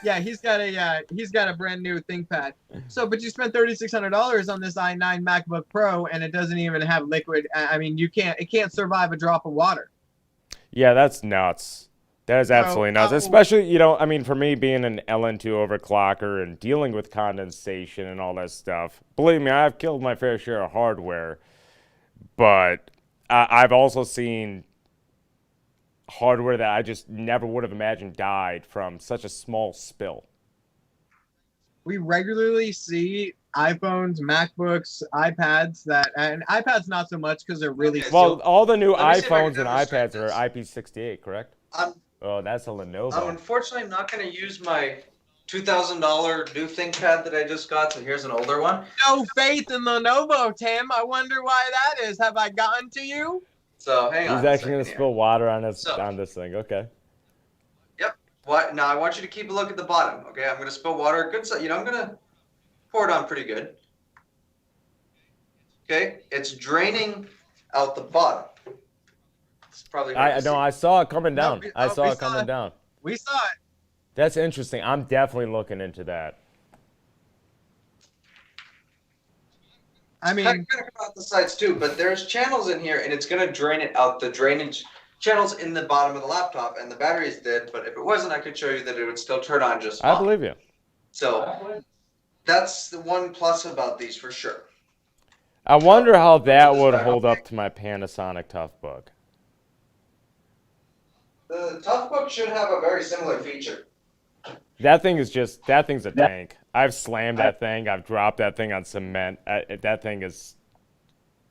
Yeah. He's got a brand new ThinkPad. So, but you spent $3,600 on this i9 MacBook Pro, and it doesn't even have liquid. I mean, it can't survive a drop of water. Yeah, that's nuts. That is absolutely nuts. Especially, I mean, for me being an LN2 overclocker and dealing with condensation and all that stuff. Believe me, I've killed my fair share of hardware, but I've also seen hardware that I just never would have imagined died from such a small spill. We regularly see iPhones, MacBooks, iPads and iPads not so much because they're really well. All the new iPhones and iPads are IP68, correct? Oh, that's a Lenovo. Unfortunately, I'm not going to use my $2,000 new ThinkPad that I just got, so here's an older one. No faith in Lenovo, Tim. I wonder why that is. Have I gotten to you? So hang on. He's actually going to spill water on this thing. Okay. Yep. What? Now I want you to keep a look at the bottom. Okay, I'm going to spill water. Good. So I'm going to pour it on pretty good. Okay, it's draining out the bottom. It's probably hard to see. I saw it coming down. No, I saw it coming down. We saw it. That's interesting. I'm definitely looking into that. I mean, I'm gonna come out the sides too, but there's channels in here, and it's gonna drain it out. The drainage channels in the bottom of the laptop, and the battery is dead. But if it wasn't, I could show you that it would still turn on just fine. I believe you. So that's the one plus about these for sure. I wonder how that would hold up to my Panasonic Toughbook. The Toughbook should have a very similar feature. That thing's a tank. I've slammed that thing. I've dropped that thing on cement. That thing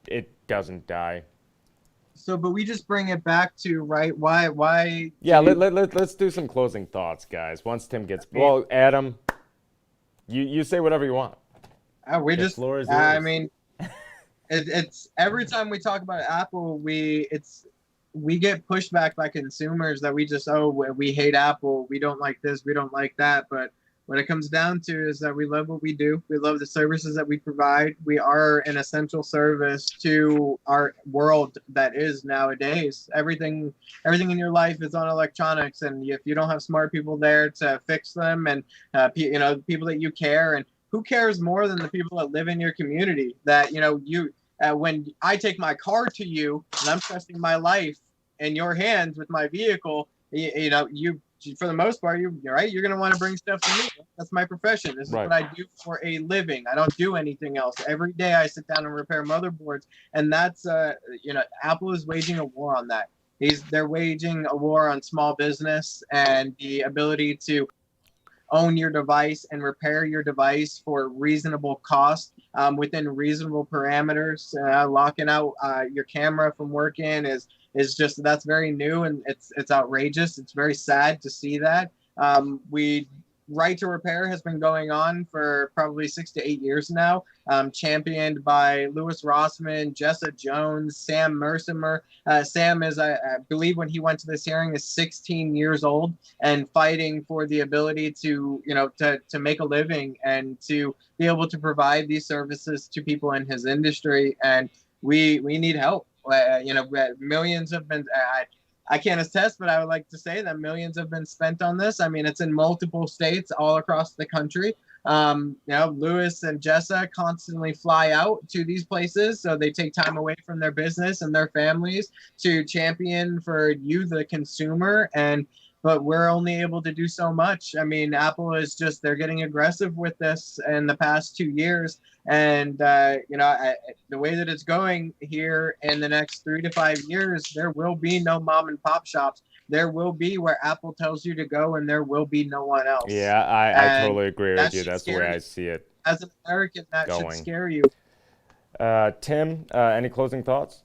it doesn't die. So, but we just bring it back to, right, why? Yeah, let's do some closing thoughts, guys. Once Tim gets, well, Adam, you say whatever you want. The floor is yours. I mean, it's every time we talk about Apple, we get pushback by consumers that we hate Apple, we don't like this, we don't like that. But what it comes down to is that we love what we do. We love the services that we provide. We are an essential service to our world that is nowadays. Everything in your life is on electronics, and if you don't have smart people there to fix them, and people that you care, and who cares more than the people that live in your community? That when I take my car to you and I'm trusting my life in your hands with my vehicle, you for the most part, you're right. You're going to want to bring stuff to me. That's my profession. This is what I do for a living. I don't do anything else. Every day I sit down and repair motherboards, and that's Apple is waging a war on that. They're waging a war on small business and the ability to own your device and repair your device for reasonable cost within reasonable parameters. Locking out your camera from working is just, that's very new, and it's outrageous. It's very sad to see that. Right to Repair has been going on for probably 6 to 8 years now, championed by Louis Rossman, Jessa Jones, Sam Mercimer. Sam is, I believe, when he went to this hearing, is 16 years old and fighting for the ability to make a living and to be able to provide these services to people in his industry. And we need help. Millions have been. I can't attest, but I would like to say that millions have been spent on this. I mean, it's in multiple states all across the country. Louis and Jessa constantly fly out to these places, so they take time away from their business and their families to champion for you, the consumer. But we're only able to do so much. I mean, Apple is they're getting aggressive with this in the past 2 years. And, the way that it's going here in the next 3 to 5 years, there will be no mom and pop shops. There will be where Apple tells you to go, and there will be no one else. Yeah, I totally agree with you. That's the way I see it. As an American, that should scare you. Tim, any closing thoughts?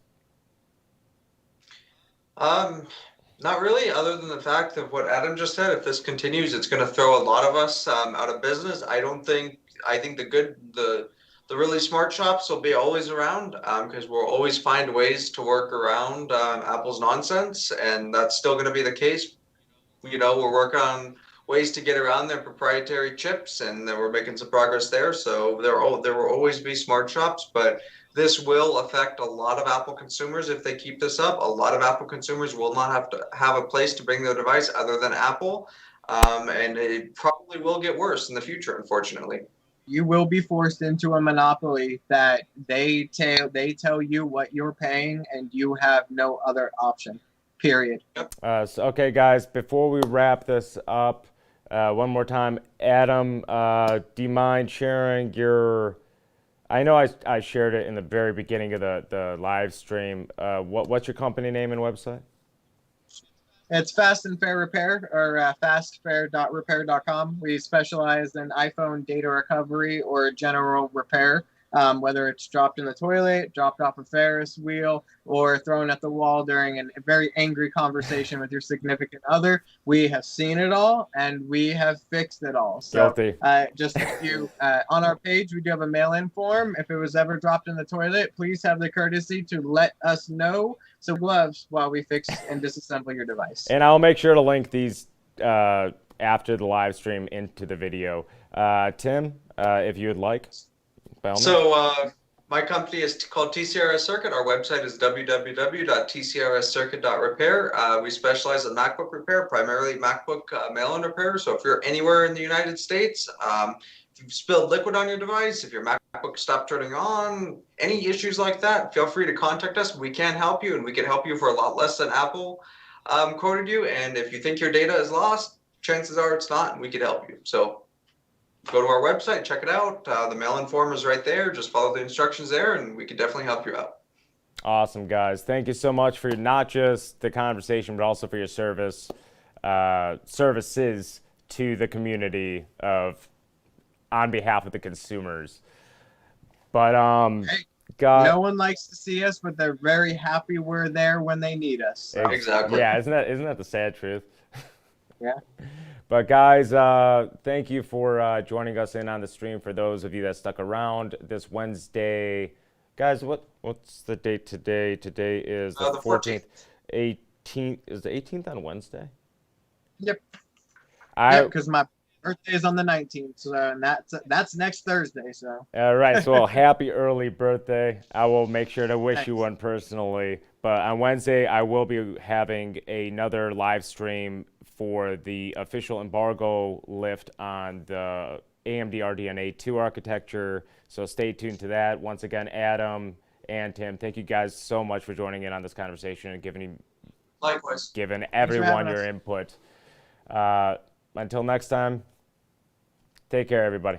Not really, other than the fact of what Adam just said. If this continues, it's going to throw a lot of us out of business. I think the really smart shops will be always around because we'll always find ways to work around Apple's nonsense, and that's still going to be the case. We're working on ways to get around their proprietary chips, and we're making some progress there. So there will always be smart shops, but this will affect a lot of Apple consumers if they keep this up. A lot of Apple consumers will not have to have a place to bring their device other than Apple, and it probably will get worse in the future, unfortunately. You will be forced into a monopoly that they tell you what you're paying, and you have no other option, period. Okay, guys, before we wrap this up, one more time, Adam, do you mind sharing your... I know I shared it in the very beginning of the live stream. What's your company name and website? It's Fast and Fair Repair, or fastfair.repair.com. We specialize in iPhone data recovery or general repair. whether it's dropped in the toilet, dropped off a Ferris wheel, or thrown at the wall during a very angry conversation with your significant other. We have seen it all, and we have fixed it all. So, Guilty. just if you, on our page, we do have a mail-in form. If it was ever dropped in the toilet, please have the courtesy to let us know. So gloves while we fix and disassemble your device. And I'll make sure to link these after the live stream into the video. Tim, if you would like. So my company is called TCRS Circuit. Our website is www.tcrscircuit.repair. We specialize in MacBook repair, primarily MacBook mail-in repair. So if you're anywhere in the United States, if you've spilled liquid on your device, if your MacBook stopped turning on, any issues like that, feel free to contact us. We can help you, and we can help you for a lot less than Apple quoted you. And if you think your data is lost, chances are it's not, and we could help you. So go to our website, check it out. The mail-in form is right there. Just follow the instructions there, and we can definitely help you out. Awesome, guys. Thank you so much for not just the conversation, but also for your services to the community on behalf of the consumers. But hey, no one likes to see us, but they're very happy we're there when they need us. So. Exactly. Yeah, isn't that the sad truth? Yeah. But guys, thank you for joining us in on the stream. For those of you that stuck around this Wednesday, guys, what's the date today? Today is the 14th. 18th is the 18th on Wednesday? Yep. Because my birthday is on the 19th, so and that's next Thursday. So. All right. So happy early birthday. I will make sure to wish you one personally. But on Wednesday, I will be having another live stream for the official embargo lift on the AMD RDNA 2 architecture. So stay tuned to that. Once again, Adam and Tim, thank you guys so much for joining in on this conversation and giving everyone your input. Until next time, take care, everybody.